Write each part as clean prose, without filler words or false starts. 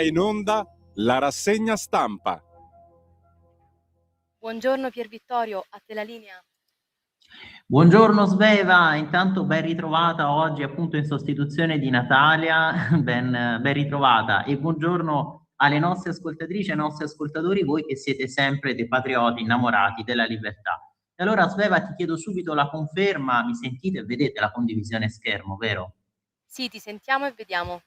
In onda la rassegna stampa. Buongiorno Pier Vittorio, a te la linea. Buongiorno Sveva, intanto ben ritrovata oggi appunto in sostituzione di Natalia, ben ritrovata, e buongiorno alle nostre ascoltatrici e ai nostri ascoltatori, voi che siete sempre dei patrioti innamorati della libertà. E allora Sveva ti chiedo subito la conferma, mi sentite e vedete la condivisione schermo, vero? Sì, ti sentiamo e vediamo.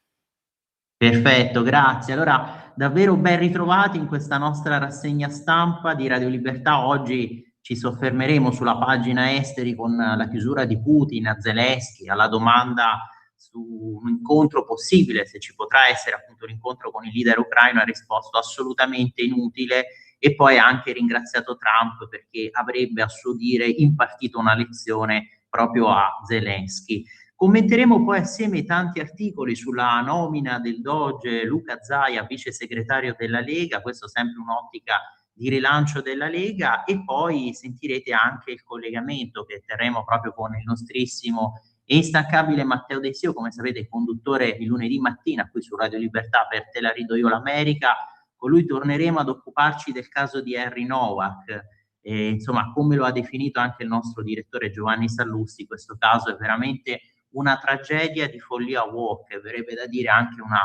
Perfetto, grazie. Allora, davvero ben ritrovati in questa nostra rassegna stampa di Radio Libertà. Oggi ci soffermeremo sulla pagina esteri con la chiusura di Putin a Zelensky, alla domanda su un incontro possibile, se ci potrà essere appunto un incontro con il leader ucraino, ha risposto assolutamente inutile, e poi ha anche ringraziato Trump perché avrebbe a suo dire impartito una lezione proprio a Zelensky. Commenteremo poi assieme tanti articoli sulla nomina del Doge Luca Zaia, vice segretario della Lega, questo sempre un'ottica di rilancio della Lega, e poi sentirete anche il collegamento che terremo proprio con il nostrissimo e instancabile Matteo Desio, come sapete conduttore il lunedì mattina qui su Radio Libertà per Te la rido io l'America. Con lui torneremo ad occuparci del caso di Henry Novak. Insomma, come lo ha definito anche il nostro direttore Giovanni Sallusti, questo caso è veramente una tragedia di follia woke, verrebbe da dire anche una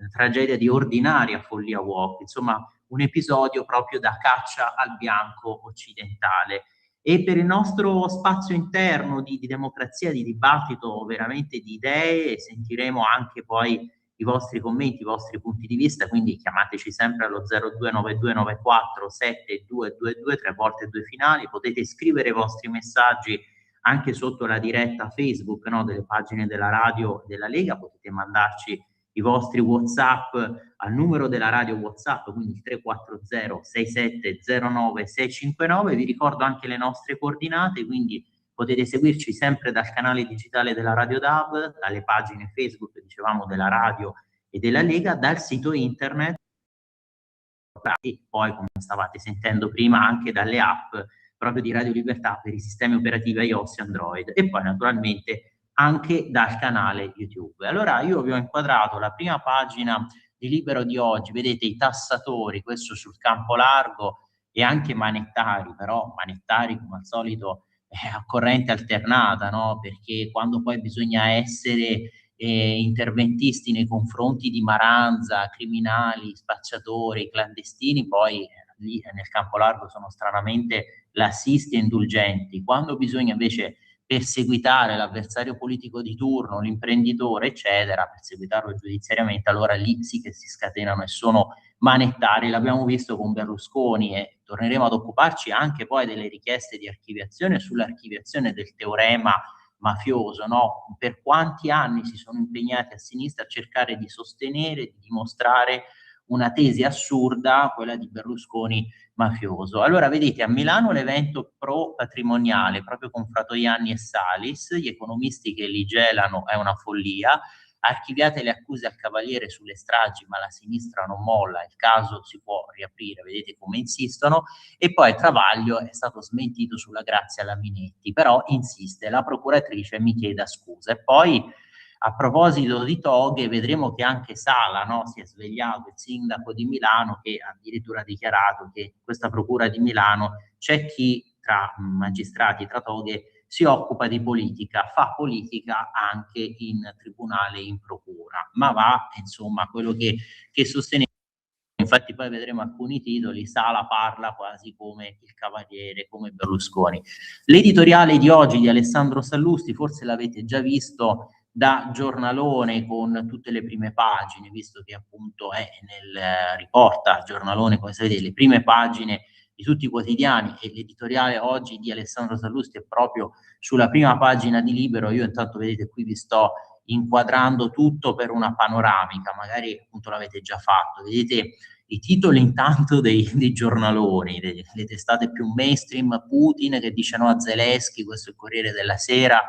tragedia di ordinaria follia woke, insomma un episodio proprio da caccia al bianco occidentale. E per il nostro spazio interno di democrazia, di dibattito, veramente di idee, sentiremo anche poi i vostri commenti, i vostri punti di vista, quindi chiamateci sempre allo 0292947222, 3 volte 2 finali, potete scrivere i vostri messaggi anche sotto la diretta Facebook, no, delle pagine della radio della Lega, potete mandarci i vostri WhatsApp al numero della radio WhatsApp, quindi il 340 6709 659. Vi ricordo anche le nostre coordinate, quindi potete seguirci sempre dal canale digitale della Radio DAB, dalle pagine Facebook, dicevamo, della radio e della Lega, dal sito internet, e poi, come stavate sentendo prima, anche dalle app proprio di Radio Libertà per i sistemi operativi iOS e Android, e poi naturalmente anche dal canale YouTube. Allora io vi ho inquadrato la prima pagina di Libero di oggi, vedete i tassatori, questo sul campo largo, e anche Manettari, però Manettari come al solito a corrente alternata, no? Perché quando poi bisogna essere interventisti nei confronti di Maranza, criminali, spacciatori, clandestini, poi lì nel campo largo sono stranamente lassisti e indulgenti. Quando bisogna invece perseguitare l'avversario politico di turno, l'imprenditore, eccetera, perseguitarlo giudiziariamente, allora lì sì che si scatenano e sono manettari. L'abbiamo visto con Berlusconi e torneremo ad occuparci anche poi delle richieste di archiviazione, sull'archiviazione del teorema mafioso, no? Per quanti anni si sono impegnati a sinistra a cercare di sostenere, di dimostrare una tesi assurda, quella di Berlusconi mafioso. Allora vedete, a Milano l'evento pro patrimoniale, proprio con Fratoianni e Salis, gli economisti che li gelano è una follia, archiviate le accuse al Cavaliere sulle stragi, ma la sinistra non molla, il caso si può riaprire, vedete come insistono, e poi Travaglio è stato smentito sulla Grazia Laminetti, però insiste, la procuratrice mi chieda scusa. E poi a proposito di toghe, vedremo che anche Sala, no, si è svegliato, il sindaco di Milano, che ha addirittura dichiarato che in questa procura di Milano c'è chi tra magistrati, tra toghe, si occupa di politica, fa politica anche in tribunale, in procura, ma va, insomma, quello che sosteneva. Infatti poi vedremo alcuni titoli, Sala parla quasi come il Cavaliere, come Berlusconi. L'editoriale di oggi di Alessandro Sallusti, forse l'avete già visto, da giornalone con tutte le prime pagine, visto che appunto è riporta giornalone, come sapete, le prime pagine di tutti i quotidiani, e l'editoriale oggi di Alessandro Sallusti è proprio sulla prima pagina di Libero. Io intanto vedete qui vi sto inquadrando tutto per una panoramica, magari appunto l'avete già fatto, vedete i titoli intanto dei giornaloni, delle testate più mainstream. Putin che dice no a Zelensky, questo è il Corriere della Sera,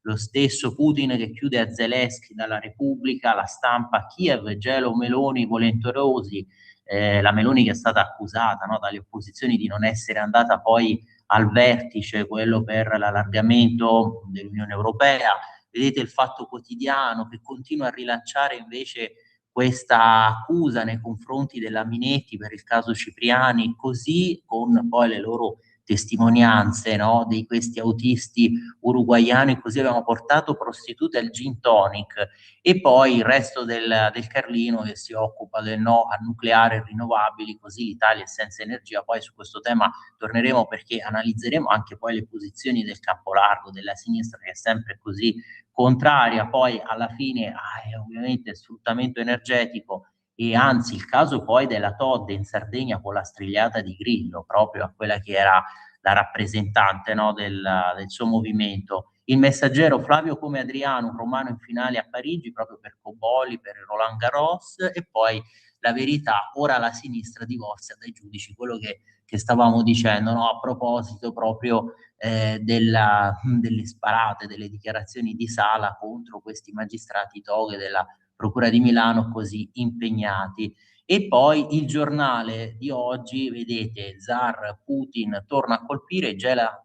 lo stesso Putin che chiude a Zelensky dalla Repubblica, La Stampa, Kiev, gelo Meloni volenterosi, la Meloni che è stata accusata, no, dalle opposizioni di non essere andata poi al vertice, quello per l'allargamento dell'Unione Europea. Vedete il Fatto Quotidiano che continua a rilanciare invece questa accusa nei confronti della Minetti per il caso Cipriani, così con poi le loro testimonianze, no, di questi autisti uruguaiani, così abbiamo portato prostitute al gin tonic, e poi il resto del Carlino che si occupa del no a nucleare e rinnovabili, così l'Italia è senza energia. Poi su questo tema torneremo, perché analizzeremo anche poi le posizioni del campo largo, della sinistra, che è sempre così contraria poi alla fine ovviamente sfruttamento energetico, e anzi il caso poi della Todde in Sardegna con la strigliata di Grillo, proprio a quella che era la rappresentante, no, del suo movimento. Il Messaggero, Flavio Come Adriano, un romano in finale a Parigi proprio per Cobolli, per Roland Garros, e poi La Verità, ora la sinistra divorzia dai giudici, quello che stavamo dicendo, no, a proposito proprio delle sparate, delle dichiarazioni di Sala contro questi magistrati toghe della Procura di Milano così impegnati. E poi il Giornale di oggi, vedete, Zar, Putin torna a colpire,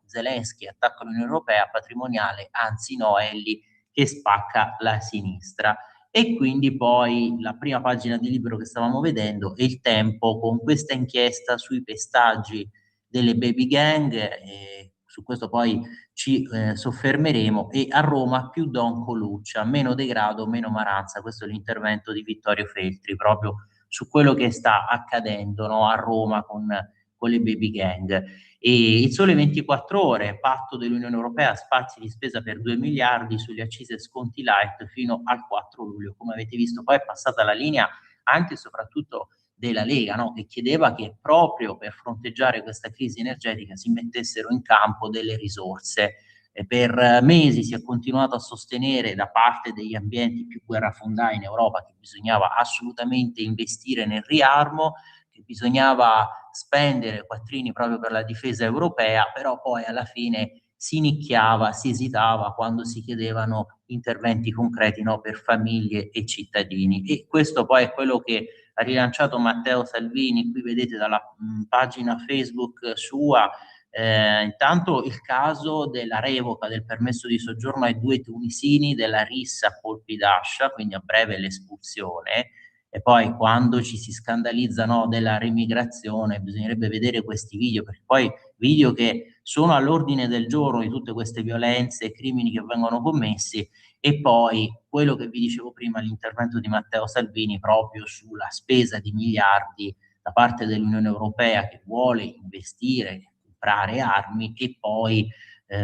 Zelensky attacca l'Unione Europea, patrimoniale, anzi no, Elli che spacca la sinistra. E quindi poi la prima pagina di Libero che stavamo vedendo è Il Tempo con questa inchiesta sui pestaggi delle baby gang, su questo poi ci soffermeremo, e a Roma più Don Coluccia, meno degrado, meno Maranza. Questo è l'intervento di Vittorio Feltri proprio su quello che sta accadendo, no, a Roma con le baby gang. E il Sole 24 Ore, patto dell'Unione Europea, spazi di spesa per 2 miliardi sulle accise sconti light fino al 4 luglio. Come avete visto poi è passata la linea anche e soprattutto della Lega, no? Che chiedeva che proprio per fronteggiare questa crisi energetica si mettessero in campo delle risorse. E per mesi si è continuato a sostenere da parte degli ambienti più guerrafondai in Europa che bisognava assolutamente investire nel riarmo, che bisognava spendere quattrini proprio per la difesa europea, però poi alla fine si nicchiava, si esitava quando si chiedevano interventi concreti, no, per famiglie e cittadini. E questo poi è quello che ha rilanciato Matteo Salvini. Qui vedete dalla pagina Facebook sua intanto il caso della revoca del permesso di soggiorno ai 2 tunisini della RIS a colpi d'ascia, quindi a breve l'espulsione. E poi quando ci si scandalizza, no, della remigrazione, bisognerebbe vedere questi video, perché poi video che sono all'ordine del giorno di tutte queste violenze e crimini che vengono commessi. E poi quello che vi dicevo prima, l'intervento di Matteo Salvini proprio sulla spesa di miliardi da parte dell'Unione Europea che vuole investire, comprare armi, e poi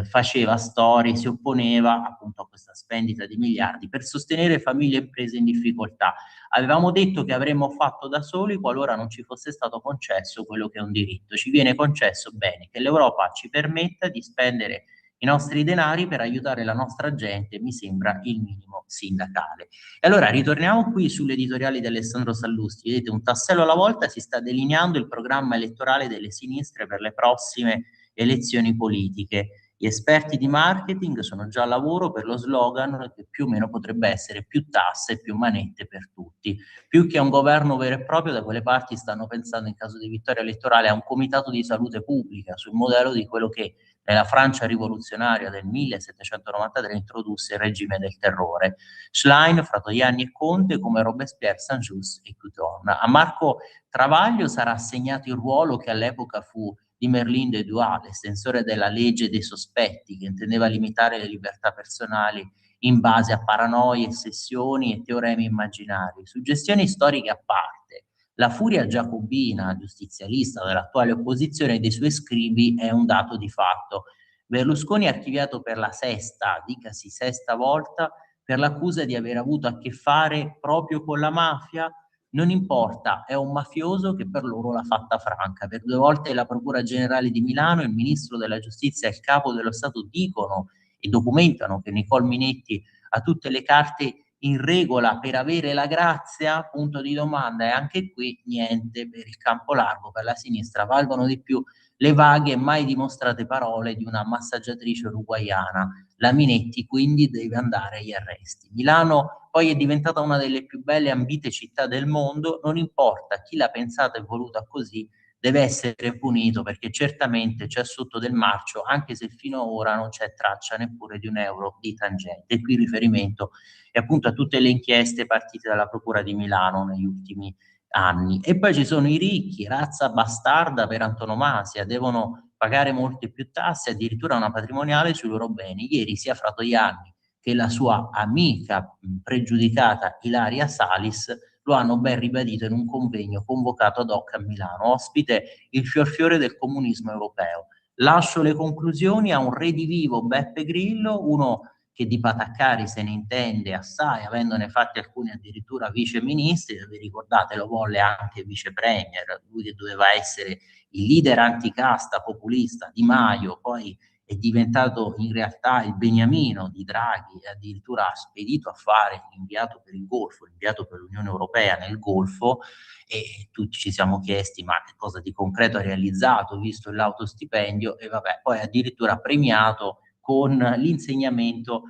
faceva storie, si opponeva appunto a questa spendita di miliardi per sostenere famiglie e imprese in difficoltà. Avevamo detto che avremmo fatto da soli qualora non ci fosse stato concesso quello che è un diritto. Ci viene concesso, bene, che l'Europa ci permetta di spendere i nostri denari per aiutare la nostra gente, mi sembra il minimo sindacale. E allora ritorniamo qui sull'editoriale di Alessandro Sallusti. Vedete, un tassello alla volta si sta delineando il programma elettorale delle sinistre per le prossime elezioni politiche. Gli esperti di marketing sono già al lavoro per lo slogan che più o meno potrebbe essere più tasse e più manette per tutti. Più che a un governo vero e proprio, da quelle parti stanno pensando, in caso di vittoria elettorale, a un comitato di salute pubblica sul modello di quello che nella Francia rivoluzionaria del 1793 introdusse il regime del terrore. Schlein, Fratoianni e Conte, come Robespierre, Saint-Just e Couthon. A Marco Travaglio sarà assegnato il ruolo che all'epoca fu di Merlin de Dual, estensore della legge dei sospetti, che intendeva limitare le libertà personali in base a paranoie, ossessioni e teoremi immaginari. Suggestioni storiche a parte, la furia giacobina, giustizialista dell'attuale opposizione e dei suoi scribi è un dato di fatto. Berlusconi archiviato per la sesta, dicasi sesta volta, per l'accusa di aver avuto a che fare proprio con la mafia. Non importa, è un mafioso che per loro l'ha fatta franca. Per 2 volte la Procura Generale di Milano, il Ministro della Giustizia e il Capo dello Stato dicono e documentano che Nicole Minetti ha tutte le carte in regola per avere la grazia, punto di domanda. E anche qui niente, per il campo largo, per la sinistra valgono di più le vaghe e mai dimostrate parole di una massaggiatrice uruguaiana. La Minetti quindi deve andare agli arresti. Milano poi è diventata una delle più belle e ambite città del mondo, non importa chi l'ha pensata e voluta così, deve essere punito, perché certamente c'è sotto del marcio, anche se fino ad ora non c'è traccia neppure di un euro di tangente. E qui il riferimento è appunto a tutte le inchieste partite dalla Procura di Milano negli ultimi anni. E poi ci sono i ricchi, razza bastarda per antonomasia, devono pagare molte più tasse, addirittura una patrimoniale sui loro beni. Ieri sia Fratoianni che la sua amica pregiudicata Ilaria Salis lo hanno ben ribadito in un convegno convocato ad hoc a Milano, ospite il fiorfiore del comunismo europeo. Lascio le conclusioni a un redivivo Beppe Grillo, uno che di pataccari se ne intende assai, avendone fatti alcuni addirittura viceministri. Vi ricordate, lo volle anche vice premier, lui che doveva essere il leader anticasta populista Di Maio, poi è diventato in realtà il beniamino di Draghi e addirittura ha spedito a fare l'inviato per il Golfo, l'inviato per l'Unione Europea nel Golfo, e tutti ci siamo chiesti ma che cosa di concreto ha realizzato, visto l'autostipendio, e vabbè, poi addirittura premiato con l'insegnamento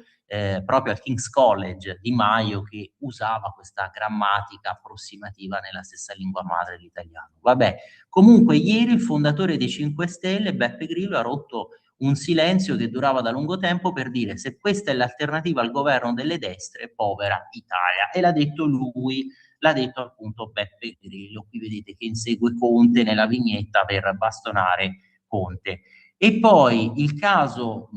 proprio al King's College Di Maio, che usava questa grammatica approssimativa nella stessa lingua madre, l'italiano. Vabbè, comunque ieri il fondatore dei 5 Stelle, Beppe Grillo, ha rotto un silenzio che durava da lungo tempo per dire: se questa è l'alternativa al governo delle destre, povera Italia. E l'ha detto lui, l'ha detto appunto Beppe Grillo. Qui vedete che insegue Conte nella vignetta per bastonare Conte. E poi il caso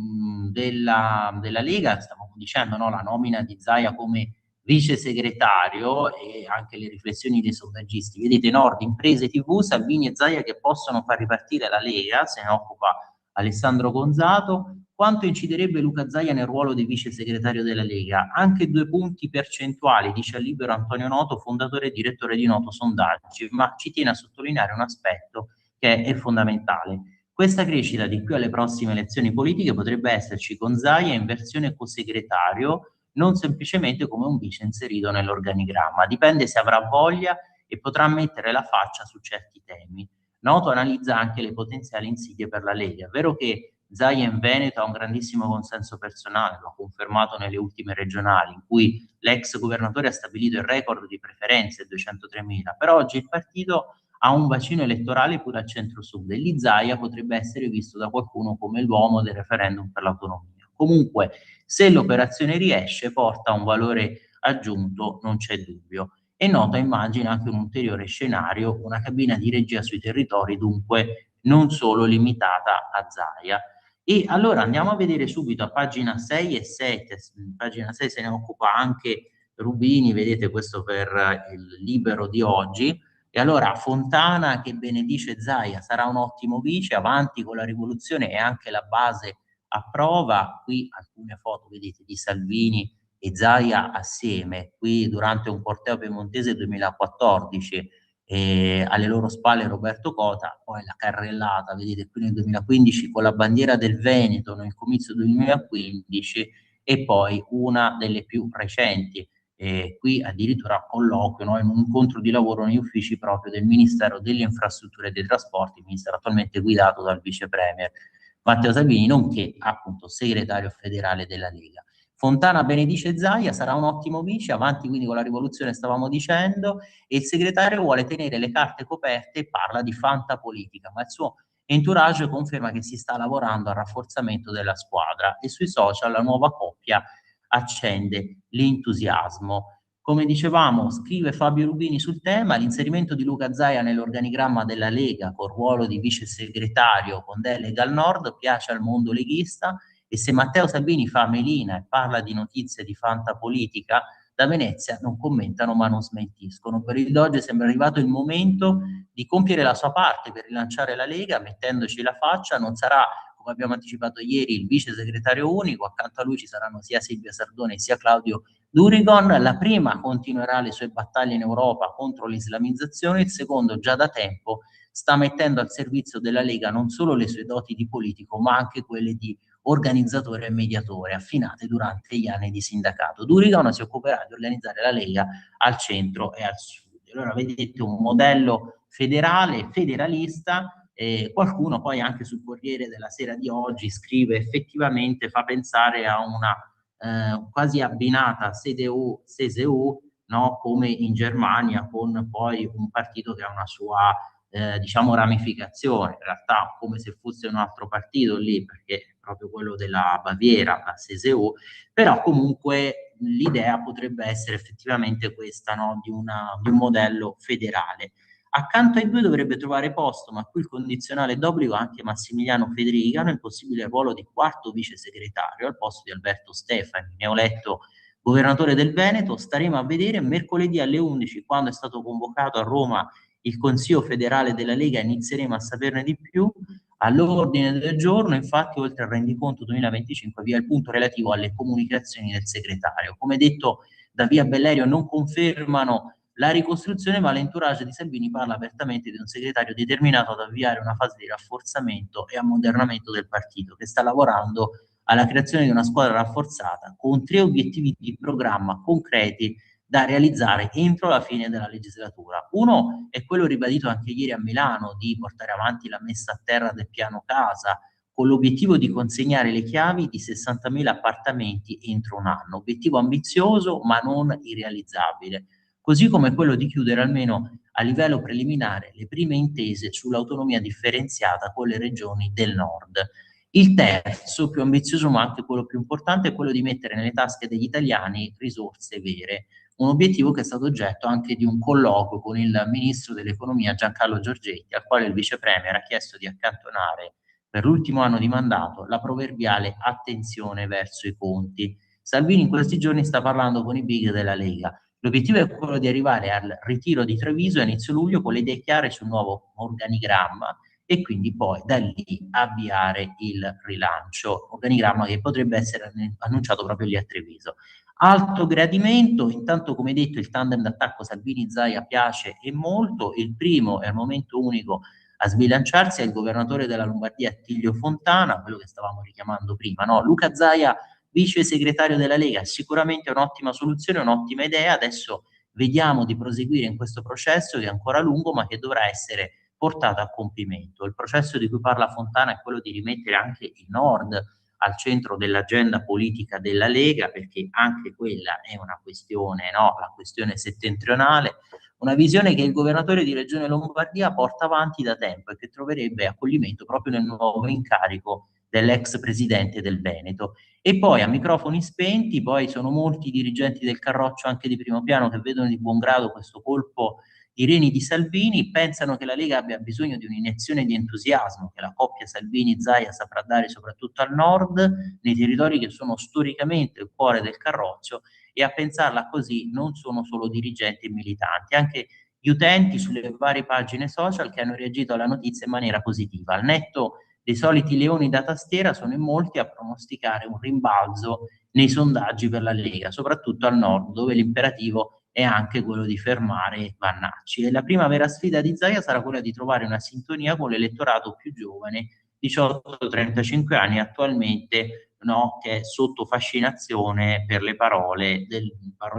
della Lega, stavamo dicendo, no? La nomina di Zaia come vice segretario e anche le riflessioni dei sondaggisti. Vedete, Nord, Imprese, TV, Salvini e Zaia che possono far ripartire la Lega, se ne occupa Alessandro Gonzato. Quanto inciderebbe Luca Zaia nel ruolo di vice segretario della Lega? Anche 2 punti percentuali, dice al Libero Antonio Noto, fondatore e direttore di Noto Sondaggi, ma ci tiene a sottolineare un aspetto che è fondamentale. Questa crescita di qui alle prossime elezioni politiche potrebbe esserci con Zaia in versione cosegretario, non semplicemente come un vice inserito nell'organigramma. Dipende se avrà voglia e potrà mettere la faccia su certi temi. Noto analizza anche le potenziali insidie per la Lega. È vero che Zaia in Veneto ha un grandissimo consenso personale, lo ha confermato nelle ultime regionali, in cui l'ex governatore ha stabilito il record di preferenze, 203.000, però oggi il partito ha un bacino elettorale pure al centro-sud e lì Zaia potrebbe essere visto da qualcuno come l'uomo del referendum per l'autonomia. Comunque, se l'operazione riesce, porta un valore aggiunto, non c'è dubbio. E Noto immagina anche un ulteriore scenario, una cabina di regia sui territori, dunque non solo limitata a Zaia. E allora andiamo a vedere subito a pagina 6 e 7, pagina 6 se ne occupa anche Rubini, vedete questo per il Libero di oggi. E allora Fontana che benedice Zaia, sarà un ottimo vice, avanti con la rivoluzione e anche la base approva. Qui alcune foto, vedete, di Salvini e Zaia assieme, qui durante un corteo piemontese 2014, alle loro spalle Roberto Cota, poi la carrellata, vedete qui nel 2015 con la bandiera del Veneto nel comizio 2015, e poi una delle più recenti, qui addirittura colloquio, no, in un incontro di lavoro negli uffici proprio del Ministero delle Infrastrutture e dei Trasporti, ministero attualmente guidato dal vice premier Matteo Salvini, nonché appunto segretario federale della Lega. Fontana benedice Zaia, sarà un ottimo vice, avanti quindi con la rivoluzione stavamo dicendo, e il segretario vuole tenere le carte coperte e parla di fantapolitica, ma il suo entourage conferma che si sta lavorando al rafforzamento della squadra e sui social la nuova coppia accende l'entusiasmo. Come dicevamo, scrive Fabio Rubini sul tema, l'inserimento di Luca Zaia nell'organigramma della Lega col ruolo di vice segretario con delega al nord piace al mondo leghista, e se Matteo Salvini fa melina e parla di notizie di fantapolitica, da Venezia non commentano ma non smentiscono. Per il Doge sembra arrivato il momento di compiere la sua parte per rilanciare la Lega, mettendoci la faccia. Non sarà, come abbiamo anticipato ieri, il vice segretario unico, accanto a lui ci saranno sia Silvia Sardone sia Claudio Durigon. La prima continuerà le sue battaglie in Europa contro l'islamizzazione, il secondo già da tempo sta mettendo al servizio della Lega non solo le sue doti di politico, ma anche quelle di organizzatore e mediatore affinate durante gli anni di sindacato. Durigon si occuperà di organizzare la Lega al centro e al sud. Allora vedete un modello federale, federalista. Qualcuno poi anche sul Corriere della Sera di oggi scrive effettivamente, fa pensare a una quasi abbinata CDU-CSU, no? Come in Germania, con poi un partito che ha una sua diciamo ramificazione, in realtà come se fosse un altro partito lì, perché è proprio quello della Baviera, la CSU, però comunque l'idea potrebbe essere effettivamente questa, no? Di un modello federale. Accanto ai due dovrebbe trovare posto, ma qui il condizionale d'obbligo, anche Massimiliano Federigano, il possibile ruolo di quarto vice segretario al posto di Alberto Stefani, neoeletto governatore del Veneto. Staremo a vedere mercoledì alle 11, quando è stato convocato a Roma il Consiglio federale della Lega, inizieremo a saperne di più. All'ordine del giorno, infatti, oltre al rendiconto 2025, vi è il punto relativo alle comunicazioni del segretario. Come detto da Via Bellerio, non confermano la ricostruzione, ma l'entourage di Salvini parla apertamente di un segretario determinato ad avviare una fase di rafforzamento e ammodernamento del partito, che sta lavorando alla creazione di una squadra rafforzata con 3 obiettivi di programma concreti da realizzare entro la fine della legislatura. Uno è quello ribadito anche ieri a Milano, di portare avanti la messa a terra del piano casa, con l'obiettivo di consegnare le chiavi di 60.000 appartamenti entro un anno. Obiettivo ambizioso ma non irrealizzabile, così come quello di chiudere almeno a livello preliminare le prime intese sull'autonomia differenziata con le regioni del nord. Il terzo, più ambizioso ma anche quello più importante, è quello di mettere nelle tasche degli italiani risorse vere, un obiettivo che è stato oggetto anche di un colloquio con il ministro dell'economia Giancarlo Giorgetti, al quale il vice premier ha chiesto di accantonare per l'ultimo anno di mandato la proverbiale attenzione verso i conti. Salvini in questi giorni sta parlando con i big della Lega. L'obiettivo è quello di arrivare al ritiro di Treviso a inizio luglio con le idee chiare sul nuovo organigramma e quindi poi da lì avviare il rilancio, organigramma che potrebbe essere annunciato proprio lì a Treviso. Alto gradimento, intanto come detto il tandem d'attacco Salvini-Zaia piace e molto. Il primo è al momento unico a sbilanciarsi è il governatore della Lombardia Attilio Fontana, quello che stavamo richiamando prima, no? Luca Zaia, vice segretario della Lega, sicuramente un'ottima soluzione, un'ottima idea. Adesso vediamo di proseguire in questo processo che è ancora lungo ma che dovrà essere portato a compimento. Il processo di cui parla Fontana è quello di rimettere anche il Nord al centro dell'agenda politica della Lega, perché anche quella è una questione, no? La questione settentrionale, una visione che il governatore di Regione Lombardia porta avanti da tempo e che troverebbe accoglimento proprio nel nuovo incarico dell'ex presidente del Veneto. E poi a microfoni spenti, poi sono molti i dirigenti del Carroccio anche di primo piano che vedono di buon grado questo colpo di reni di Salvini, pensano che la Lega abbia bisogno di un'iniezione di entusiasmo che la coppia Salvini-Zaia saprà dare soprattutto al nord, nei territori che sono storicamente il cuore del Carroccio, e a pensarla così non sono solo dirigenti e militanti, anche gli utenti sulle varie pagine social che hanno reagito alla notizia in maniera positiva. Al netto dei soliti leoni da tastiera sono in molti a pronosticare un rimbalzo nei sondaggi per la Lega, soprattutto al nord, dove l'imperativo è anche quello di fermare Vannacci. E la prima vera sfida di Zaia sarà quella di trovare una sintonia con l'elettorato più giovane, 18-35 anni attualmente, no, che è sotto fascinazione per le parole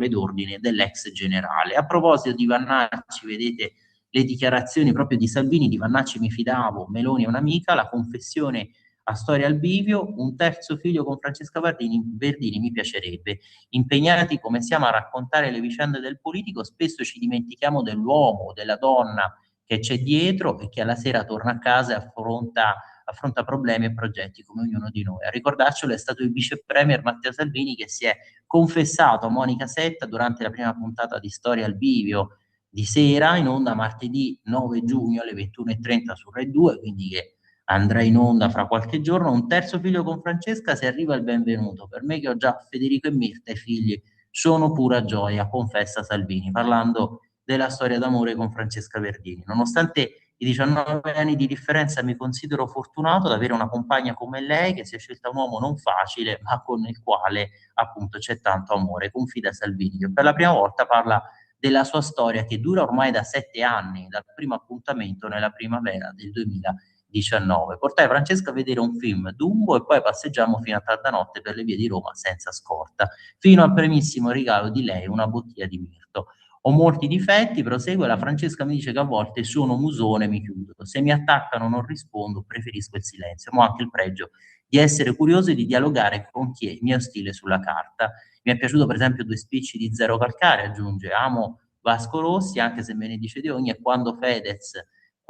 d'ordine dell'ex generale. A proposito di Vannacci, vedete le dichiarazioni proprio di Salvini: di Vannacci mi fidavo, Meloni è un'amica, la confessione a storia al bivio, un terzo figlio con Francesca Verdini mi piacerebbe. Impegnati come siamo a raccontare le vicende del politico, spesso ci dimentichiamo dell'uomo, della donna che c'è dietro e che alla sera torna a casa e affronta problemi e progetti come ognuno di noi. A ricordarcelo è stato il vice premier Matteo Salvini, che si è confessato a Monica Setta durante la prima puntata di Storia al bivio di sera, in onda martedì 9 giugno alle 21:30 su Rai 2, quindi che andrà in onda fra qualche giorno. Un terzo figlio con Francesca, se arriva il benvenuto. Per me che ho già Federico e Mirta, i figli sono pura gioia, confessa Salvini, parlando della storia d'amore con Francesca Verdini. Nonostante i 19 anni di differenza mi considero fortunato ad avere una compagna come lei, che si è scelta un uomo non facile ma con il quale appunto c'è tanto amore, confida Salvini, che per la prima volta parla della sua storia che dura ormai da 7 anni, dal primo appuntamento nella primavera del 2019. Portai Francesca a vedere un film Dumbo e poi passeggiamo fino a tarda notte per le vie di Roma senza scorta, fino al primissimo regalo di lei, una bottiglia di mirto. Ho molti difetti, prosegue, la Francesca mi dice che a volte sono musone, mi chiudo. Se mi attaccano non rispondo, preferisco il silenzio, ma ho anche il pregio di essere curioso e di dialogare con chi è mio stile sulla carta. Mi è piaciuto per esempio Due spicci di Zero Calcare, aggiunge, amo Vasco Rossi, anche se me ne dice di ogni, e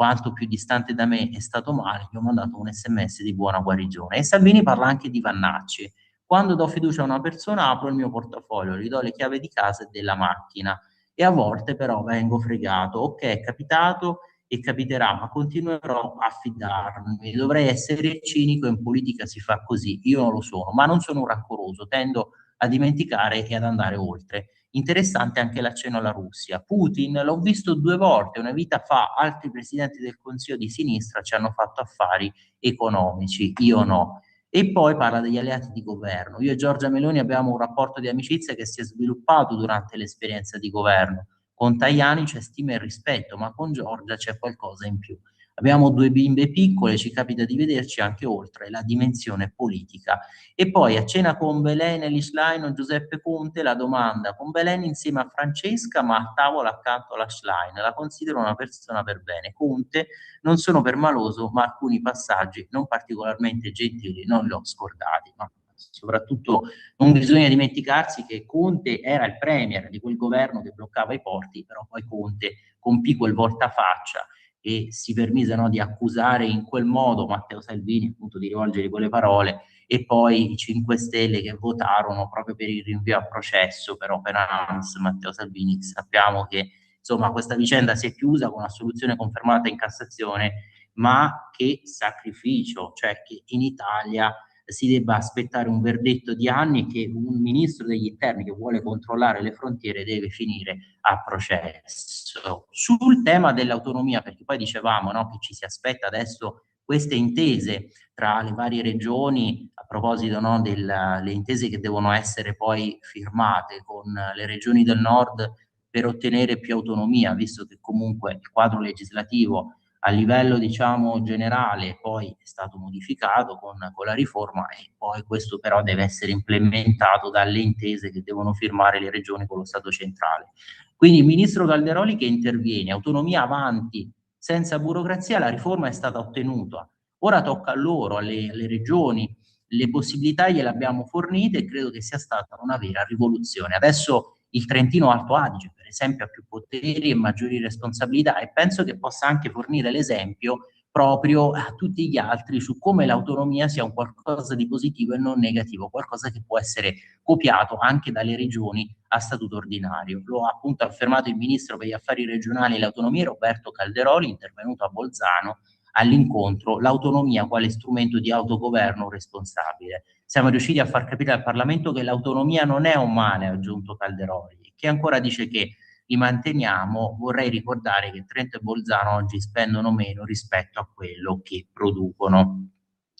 quanto più distante da me è stato male, gli ho mandato un SMS di buona guarigione. E Salvini parla anche di Vannacci. Quando do fiducia a una persona apro il mio portafoglio, gli do le chiavi di casa e della macchina e a volte però vengo fregato. Ok, è capitato e capiterà, ma continuerò a fidarmi. Dovrei essere cinico, in politica si fa così, io non lo sono, ma non sono un rancoroso, tendo a dimenticare e ad andare oltre. Interessante anche l'accenno alla Russia. Putin l'ho visto 2 volte, una vita fa, altri presidenti del Consiglio di sinistra ci hanno fatto affari economici, io no. E poi parla degli alleati di governo. Io e Giorgia Meloni abbiamo un rapporto di amicizia che si è sviluppato durante l'esperienza di governo. Con Tajani c'è stima e rispetto, ma con Giorgia c'è qualcosa in più. Abbiamo 2 bimbe piccole, ci capita di vederci anche oltre la dimensione politica. E poi a cena con Belen, Elly Schlein o Giuseppe Conte la domanda, con Belen insieme a Francesca ma a tavola accanto alla Schlein, la considero una persona per bene. Conte, non sono permaloso ma alcuni passaggi non particolarmente gentili non li ho scordati. Ma soprattutto non bisogna dimenticarsi che Conte era il premier di quel governo che bloccava i porti, però poi Conte compì quel voltafaccia e si permise, no, di accusare in quel modo Matteo Salvini, appunto di rivolgere quelle parole, e poi i 5 Stelle che votarono proprio per il rinvio a processo per Open Arms Matteo Salvini. Sappiamo che insomma questa vicenda si è chiusa con una soluzione confermata in Cassazione, ma che sacrificio, cioè che in Italia si debba aspettare un verdetto di anni, che un ministro degli interni che vuole controllare le frontiere deve finire a processo. Sul tema dell'autonomia, perché poi dicevamo, no, che ci si aspetta adesso queste intese tra le varie regioni, a proposito, no, le intese che devono essere poi firmate con le regioni del nord per ottenere più autonomia, visto che comunque il quadro legislativo a livello, diciamo, generale poi è stato modificato con la riforma, e poi questo però deve essere implementato dalle intese che devono firmare le regioni con lo Stato centrale. Quindi il ministro Calderoli che interviene, autonomia avanti, senza burocrazia, la riforma è stata ottenuta. Ora tocca a loro, alle regioni, le possibilità gliele abbiamo fornite e credo che sia stata una vera rivoluzione. Adesso il Trentino Alto Adige, per esempio, ha più poteri e maggiori responsabilità, e penso che possa anche fornire l'esempio proprio a tutti gli altri su come l'autonomia sia un qualcosa di positivo e non negativo, qualcosa che può essere copiato anche dalle regioni a statuto ordinario. Lo ha appunto affermato il ministro per gli affari regionali e le autonomie Roberto Calderoli, intervenuto a Bolzano all'incontro L'autonomia quale strumento di autogoverno responsabile. Siamo riusciti a far capire al Parlamento che l'autonomia non è un male, ha aggiunto Calderoli, che ancora dice che li manteniamo. Vorrei ricordare che Trento e Bolzano oggi spendono meno rispetto a quello che producono.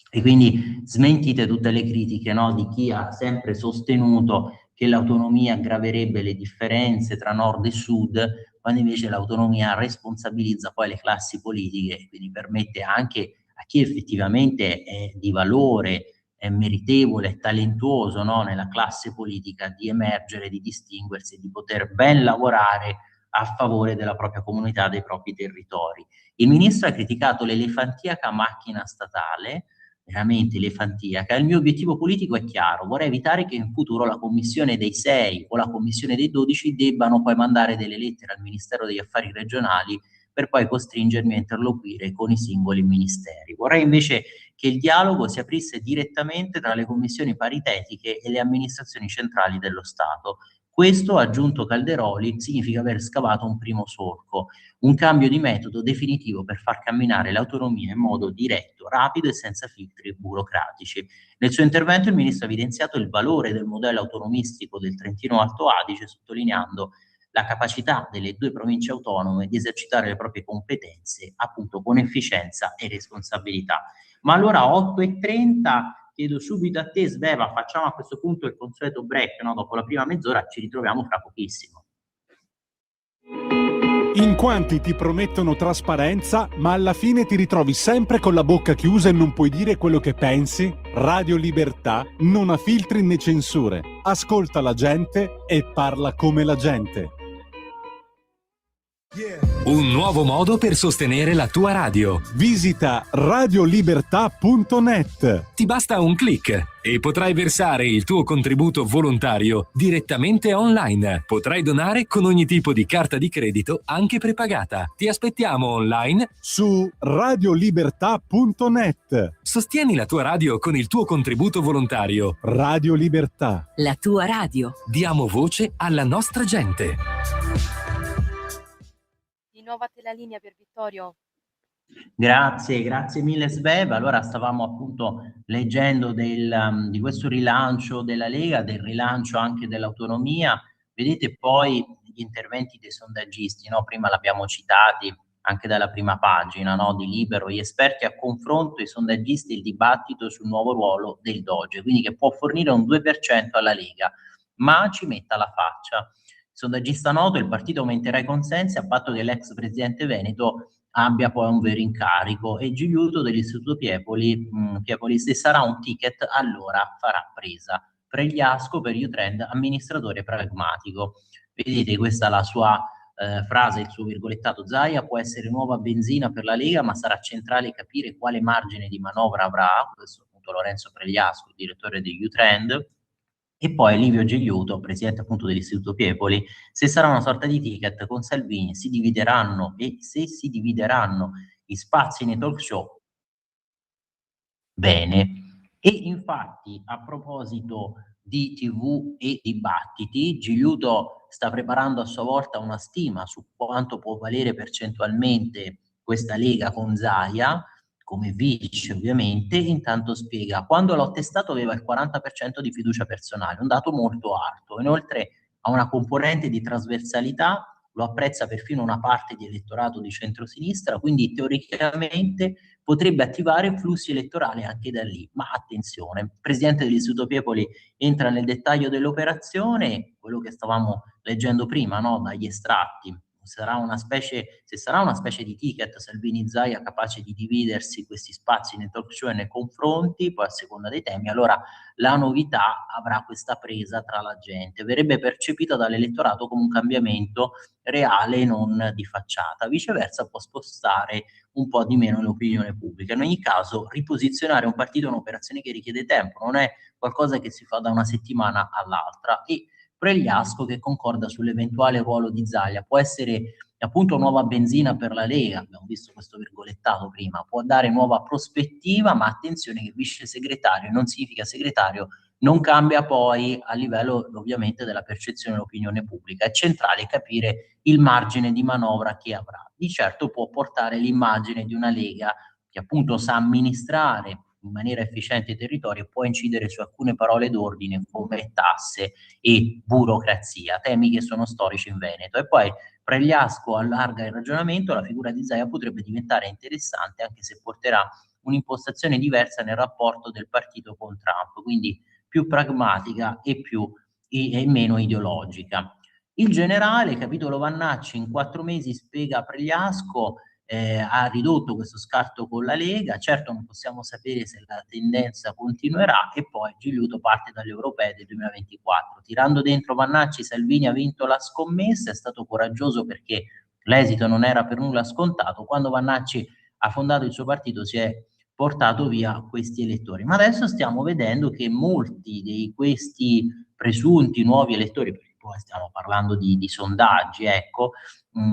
E quindi smentite tutte le critiche, no, di chi ha sempre sostenuto che l'autonomia aggraverebbe le differenze tra nord e sud, quando invece l'autonomia responsabilizza poi le classi politiche, quindi permette anche a chi effettivamente è di valore, è meritevole, è talentuoso, no, nella classe politica, di emergere, di distinguersi, di poter ben lavorare a favore della propria comunità, dei propri territori. Il ministro ha criticato l'elefantiaca macchina statale, veramente elefantiaca. Il mio obiettivo politico è chiaro: vorrei evitare che in futuro la commissione dei 6 o la commissione dei 12 debbano poi mandare delle lettere al Ministero degli Affari Regionali per poi costringermi a interloquire con i singoli ministeri. Vorrei invece che il dialogo si aprisse direttamente tra le commissioni paritetiche e le amministrazioni centrali dello Stato. Questo, ha aggiunto Calderoli, significa aver scavato un primo solco, un cambio di metodo definitivo per far camminare l'autonomia in modo diretto, rapido e senza filtri burocratici. Nel suo intervento il ministro ha evidenziato il valore del modello autonomistico del Trentino Alto Adige, sottolineando la capacità delle 2 province autonome di esercitare le proprie competenze appunto con efficienza e responsabilità. Ma allora 8:30, chiedo subito a te Sveva, facciamo a questo punto il consueto break, no? Dopo la prima mezz'ora ci ritroviamo fra pochissimo. In quanti ti promettono trasparenza, ma alla fine ti ritrovi sempre con la bocca chiusa e non puoi dire quello che pensi? Radio Libertà non ha filtri né censure. Ascolta la gente e parla come la gente. Un nuovo modo per sostenere la tua radio. Visita radiolibertà.net. Ti basta un click e potrai versare il tuo contributo volontario direttamente online. Potrai donare con ogni tipo di carta di credito, anche prepagata. Ti aspettiamo online su radiolibertà.net. Sostieni la tua radio con il tuo contributo volontario. Radio Libertà. La tua radio. Diamo voce alla nostra gente. Di nuovo a te la linea per Vittorio. Grazie mille Sveva. Allora stavamo appunto leggendo di questo rilancio della Lega, del rilancio anche dell'autonomia. Vedete poi gli interventi dei sondaggisti, no? Prima l'abbiamo citati anche dalla prima pagina, no? Di Libero, gli esperti a confronto, i sondaggisti, il dibattito sul nuovo ruolo del Doge, quindi che può fornire un 2% alla Lega, ma ci metta la faccia. Il sondaggista noto: il partito aumenterà i consensi a patto che l'ex presidente veneto abbia poi un vero incarico. E Gigliuto dell'Istituto Piepoli, se sarà un ticket allora farà presa. Pregliasco per Utrend, amministratore pragmatico. Vedete, questa è la sua frase, il suo virgolettato: Zaia può essere nuova benzina per la Lega, ma sarà centrale capire quale margine di manovra avrà. Questo appunto Lorenzo Pregliasco, direttore di Utrend. E poi Livio Gigliuto, presidente appunto dell'Istituto Piepoli: se sarà una sorta di ticket con Salvini, si divideranno, e se si divideranno gli spazi nei talk show, bene. E infatti, a proposito di TV e dibattiti, Gigliuto sta preparando a sua volta una stima su quanto può valere percentualmente questa Lega con Zaia, come vice ovviamente. Intanto spiega: quando l'ho testato aveva il 40% di fiducia personale, un dato molto alto. Inoltre ha una componente di trasversalità, lo apprezza perfino una parte di elettorato di centrosinistra, quindi teoricamente potrebbe attivare flussi elettorali anche da lì. Ma attenzione, il presidente dell'Istituto Piepoli entra nel dettaglio dell'operazione, quello che stavamo leggendo prima, no? Dagli estratti. Se sarà una specie di ticket Salvini-Zaia capace di dividersi questi spazi nei talk show e nei confronti, poi a seconda dei temi, allora la novità avrà questa presa tra la gente, verrebbe percepita dall'elettorato come un cambiamento reale, non di facciata. Viceversa può spostare un po' di meno l'opinione pubblica. In ogni caso, riposizionare un partito è un'operazione che richiede tempo, non è qualcosa che si fa da una settimana all'altra. E Pregliasco, che concorda sull'eventuale ruolo di Zaia, può essere appunto nuova benzina per la Lega, abbiamo visto questo virgolettato prima, può dare nuova prospettiva, ma attenzione che vice segretario non significa segretario, non cambia poi a livello ovviamente della percezione dell'opinione pubblica. È centrale capire il margine di manovra che avrà. Di certo può portare l'immagine di una Lega che appunto sa amministrare in maniera efficiente i territori e può incidere su alcune parole d'ordine come tasse e burocrazia, temi che sono storici in Veneto. E poi Pregliasco allarga il ragionamento: la figura di Zaia potrebbe diventare interessante anche se porterà un'impostazione diversa nel rapporto del partito con Trump, quindi più pragmatica e meno ideologica. Il generale, capitolo Vannacci, in 4 mesi, spiega Pregliasco, ha ridotto questo scarto con la Lega. Certo non possiamo sapere se la tendenza continuerà. E poi Gigliuto parte dalle europee del 2024. Tirando dentro Vannacci, Salvini ha vinto la scommessa, è stato coraggioso perché l'esito non era per nulla scontato. Quando Vannacci ha fondato il suo partito si è portato via questi elettori, ma adesso stiamo vedendo che molti di questi presunti nuovi elettori, perché poi stiamo parlando di sondaggi, ecco,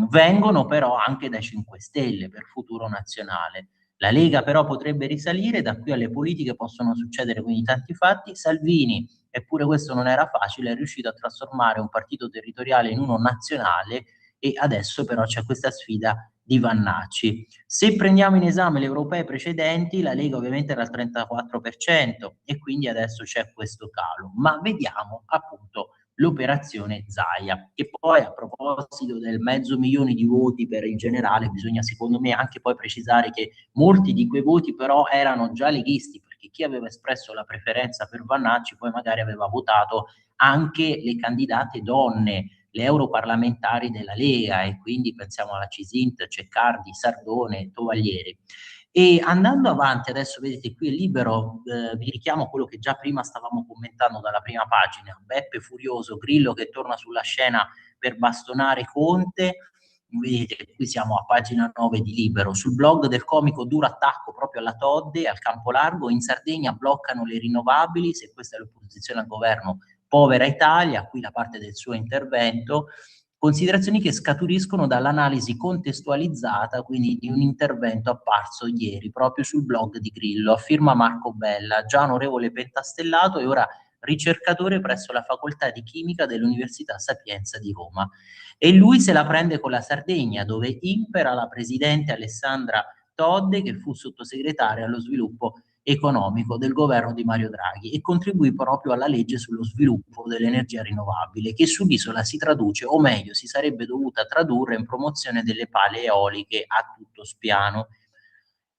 vengono però anche dai 5 Stelle per Futuro Nazionale. La Lega però potrebbe risalire, da qui alle politiche possono succedere quindi tanti fatti. Salvini, eppure questo non era facile, è riuscito a trasformare un partito territoriale in uno nazionale, e adesso però c'è questa sfida di Vannacci. Se prendiamo in esame le europee precedenti, la Lega ovviamente era al 34% e quindi adesso c'è questo calo. Ma vediamo appunto l'operazione Zaia, che poi, a proposito del 500.000 di voti per in generale, bisogna secondo me anche poi precisare che molti di quei voti però erano già leghisti, perché chi aveva espresso la preferenza per Vannacci poi magari aveva votato anche le candidate donne, le europarlamentari della Lega, e quindi pensiamo alla Cisint, Ceccardi, Sardone, Tovaglieri. E andando avanti, adesso vedete qui è Libero, vi richiamo quello che già prima stavamo commentando dalla prima pagina: Beppe furioso, Grillo che torna sulla scena per bastonare Conte. vedete, qui siamo a pagina 9 di Libero, sul blog del comico duro attacco proprio alla Todde, al campo largo, in Sardegna bloccano le rinnovabili, se questa è l'opposizione al governo, povera Italia, qui la parte del suo intervento, considerazioni che scaturiscono dall'analisi contestualizzata, quindi di un intervento apparso ieri proprio sul blog di Grillo, a firma Marco Bella, già onorevole pentastellato e ora ricercatore presso la Facoltà di Chimica dell'Università Sapienza di Roma. E lui se la prende con la Sardegna, dove impera la presidente Alessandra Todde, che fu sottosegretaria allo sviluppo economico del governo di Mario Draghi e contribuì proprio alla legge sullo sviluppo dell'energia rinnovabile, che sull'isola si traduce, o meglio si sarebbe dovuta tradurre in promozione delle pale eoliche a tutto spiano.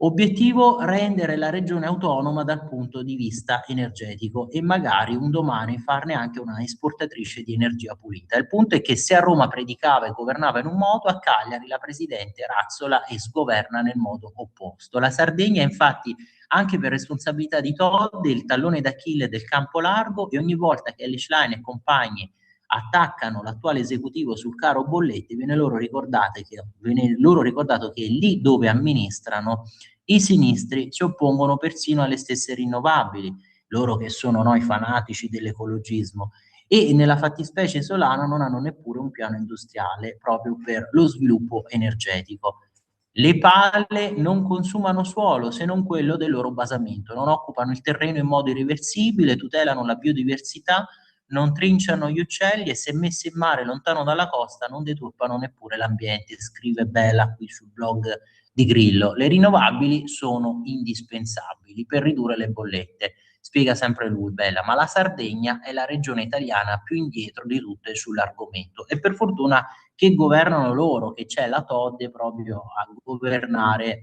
Obiettivo: rendere la regione autonoma dal punto di vista energetico e magari un domani farne anche una esportatrice di energia pulita. Il punto è che se a Roma predicava e governava in un modo, a Cagliari la presidente razzola e sgoverna nel modo opposto. La Sardegna infatti, anche per responsabilità di Todde, il tallone d'Achille del campo largo, e ogni volta che Elly Schlein e compagni attaccano l'attuale esecutivo sul caro bollette, viene loro ricordato che lì dove amministrano i sinistri si oppongono persino alle stesse rinnovabili, loro che sono noi fanatici dell'ecologismo, e nella fattispecie isolana non hanno neppure un piano industriale proprio per lo sviluppo energetico. Le pale non consumano suolo se non quello del loro basamento, non occupano il terreno in modo irreversibile, tutelano la biodiversità, non trinciano gli uccelli e se messe in mare lontano dalla costa non deturpano neppure l'ambiente, scrive Bella qui sul blog di Grillo. Le rinnovabili sono indispensabili per ridurre le bollette, spiega sempre lui Bella, ma la Sardegna è la regione italiana più indietro di tutte sull'argomento e per fortuna che governano loro, che c'è la Todde proprio a governare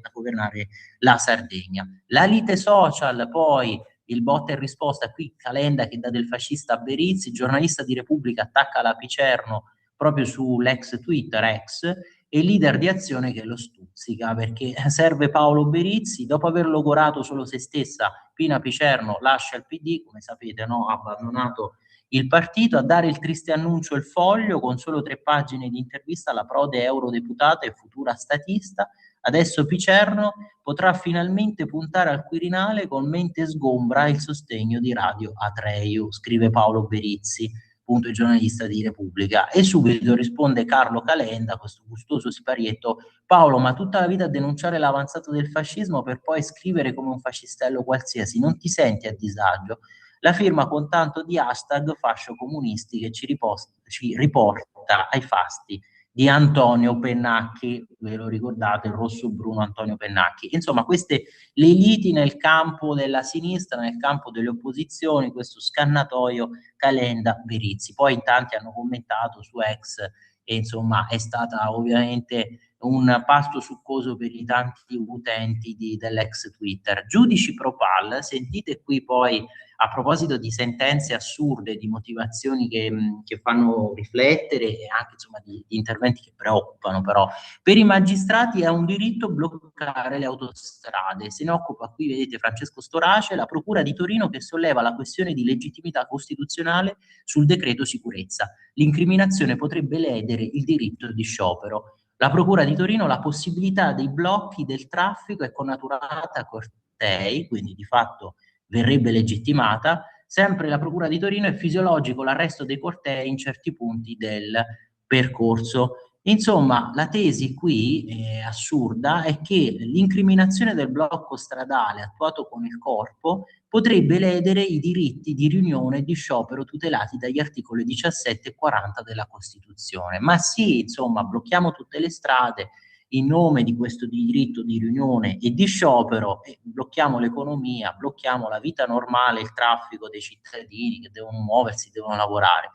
la Sardegna. La lite social poi, il botta e risposta, qui Calenda che dà del fascista a Berizzi, giornalista di Repubblica attacca la Picerno proprio sull'ex Twitter ex, e leader di azione che lo stuzzica perché serve Paolo Berizzi, dopo aver logorato solo se stessa, Pina Picerno lascia il PD, come sapete, no? Ha abbandonato il partito, a dare il triste annuncio il Foglio con solo 3 pagine di intervista alla Prode eurodeputata e futura statista. Adesso Picerno potrà finalmente puntare al Quirinale con mente sgombra il sostegno di Radio Atreju, scrive Paolo Berizzi, appunto il giornalista di Repubblica, e subito risponde Carlo Calenda, questo gustoso siparietto: Paolo, ma tutta la vita a denunciare l'avanzato del fascismo per poi scrivere come un fascistello qualsiasi, non ti senti a disagio? La firma con tanto di hashtag fascio comunisti che ci riporta ai fasti di Antonio Pennacchi, ve lo ricordate, il rosso-bruno Antonio Pennacchi. Insomma, queste le liti nel campo della sinistra, nel campo delle opposizioni, questo scannatoio Calenda-Berizzi. Poi in tanti hanno commentato su X e insomma è stata ovviamente un pasto succoso per i tanti utenti dell'ex Twitter. Giudici pro pal, sentite qui poi a proposito di sentenze assurde, di motivazioni che fanno riflettere e anche insomma di interventi che preoccupano però. Per i magistrati è un diritto bloccare le autostrade, se ne occupa qui, vedete, Francesco Storace, la Procura di Torino che solleva la questione di legittimità costituzionale sul decreto sicurezza. L'incriminazione potrebbe ledere il diritto di sciopero. La Procura di Torino la possibilità dei blocchi del traffico è connaturata cortei, quindi di fatto verrebbe legittimata. Sempre la Procura di Torino: è fisiologico l'arresto dei cortei in certi punti del percorso. Insomma, la tesi qui assurda è che l'incriminazione del blocco stradale attuato con il corpo potrebbe ledere i diritti di riunione e di sciopero tutelati dagli articoli 17 e 40 della Costituzione. Ma sì, insomma, blocchiamo tutte le strade in nome di questo diritto di riunione e di sciopero, e blocchiamo l'economia, blocchiamo la vita normale, il traffico dei cittadini che devono muoversi, devono lavorare.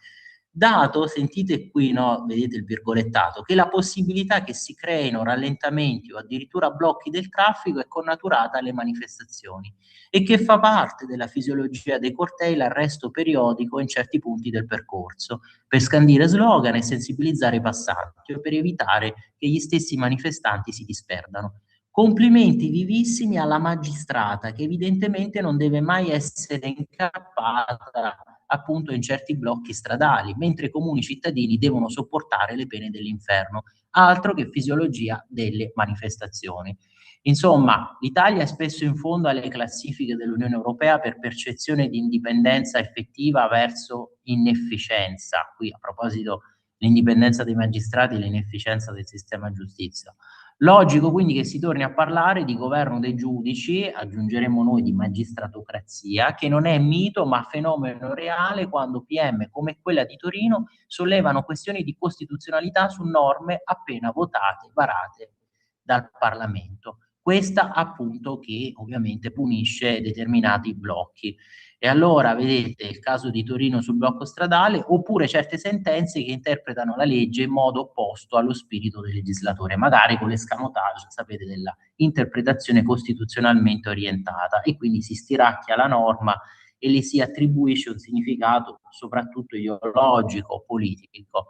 Dato, sentite qui, no, vedete il virgolettato, che la possibilità che si creino rallentamenti o addirittura blocchi del traffico è connaturata alle manifestazioni e che fa parte della fisiologia dei cortei l'arresto periodico in certi punti del percorso per scandire slogan e sensibilizzare i passanti o per evitare che gli stessi manifestanti si disperdano. Complimenti vivissimi alla magistrata che evidentemente non deve mai essere incappata appunto in certi blocchi stradali, mentre i comuni cittadini devono sopportare le pene dell'inferno. Altro che fisiologia delle manifestazioni. Insomma, l'Italia è spesso in fondo alle classifiche dell'Unione Europea per percezione di indipendenza effettiva verso inefficienza. Qui, a proposito, l'indipendenza dei magistrati e l'inefficienza del sistema giustizia. Logico quindi che si torni a parlare di governo dei giudici, aggiungeremo noi di magistratocrazia, che non è mito ma fenomeno reale quando PM come quella di Torino sollevano questioni di costituzionalità su norme appena votate, varate dal Parlamento. Questa appunto che ovviamente punisce determinati blocchi. E allora vedete il caso di Torino sul blocco stradale, oppure certe sentenze che interpretano la legge in modo opposto allo spirito del legislatore, magari con l'escamotage, sapete, della interpretazione costituzionalmente orientata, e quindi si stiracchia la norma e le si attribuisce un significato soprattutto ideologico, politico.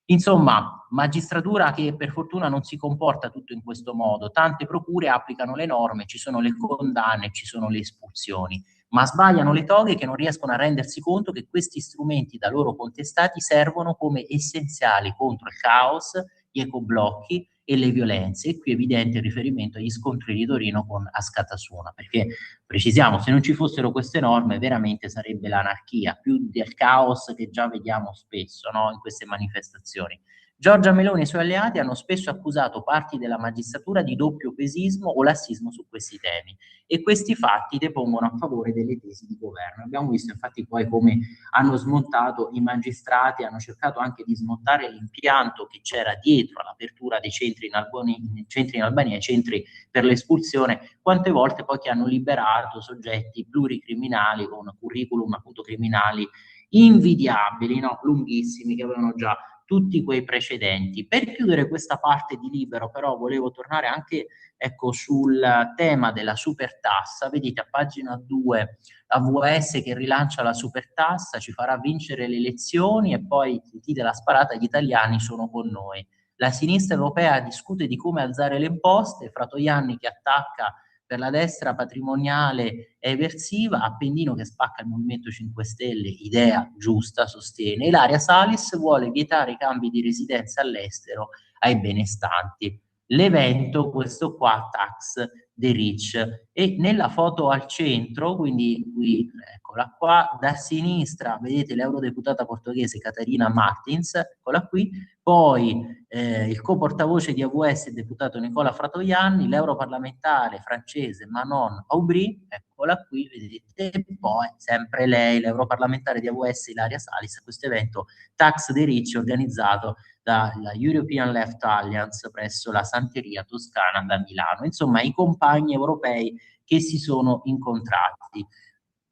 Insomma, magistratura che per fortuna non si comporta tutto in questo modo. Tante procure applicano le norme, ci sono le condanne, ci sono le espulsioni, ma sbagliano le toghe che non riescono a rendersi conto che questi strumenti da loro contestati servono come essenziali contro il caos, gli ecoblocchi e le violenze. E qui è evidente il riferimento agli scontri di Torino con Askatasuna, perché precisiamo, se non ci fossero queste norme veramente sarebbe l'anarchia, più del caos che già vediamo spesso, no, in queste manifestazioni. Giorgia Meloni e i suoi alleati hanno spesso accusato parti della magistratura di doppio pesismo o lassismo su questi temi, e questi fatti depongono a favore delle tesi di governo. Abbiamo visto infatti poi come hanno smontato i magistrati, hanno cercato anche di smontare l'impianto che c'era dietro all'apertura dei centri in Albania, i centri per l'espulsione, quante volte poi che hanno liberato soggetti pluricriminali con curriculum appunto criminali invidiabili, no? Lunghissimi, che avevano già tutti quei precedenti. Per chiudere questa parte di Libero, però, volevo tornare anche, ecco, sul tema della supertassa. Vedete a pagina 2 la VS che rilancia la supertassa, ci farà vincere le elezioni e poi sentite la sparata, gli italiani sono con noi. La sinistra europea discute di come alzare le imposte, Fratoianni che attacca per la destra patrimoniale e eversiva, Appendino che spacca il Movimento 5 Stelle, idea giusta, sostiene. Ilaria Salis vuole vietare i cambi di residenza all'estero ai benestanti. L'evento, questo qua, Tax the Rich. E nella foto al centro, quindi qui, eccola qua, da sinistra vedete l'eurodeputata portoghese Catarina Martins, eccola qui, poi il co-portavoce di AVS, il deputato Nicola Fratoianni, l'europarlamentare francese Manon Aubry, eccola qui, vedete, e poi sempre lei, l'europarlamentare di AVS Ilaria Salis, a questo evento Tax the Rich organizzato dalla European Left Alliance presso la Santeria Toscana da Milano. Insomma, i compagni europei che si sono incontrati.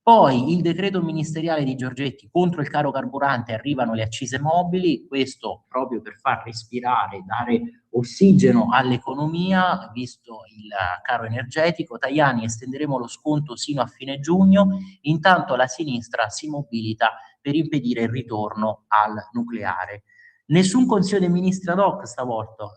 Poi il decreto ministeriale di Giorgetti contro il caro carburante, arrivano le accise mobili, questo proprio per far respirare, dare ossigeno all'economia, visto il caro energetico. Tajani, estenderemo lo sconto sino a fine giugno, intanto la sinistra si mobilita per impedire il ritorno al nucleare. Nessun Consiglio dei Ministri ad hoc stavolta.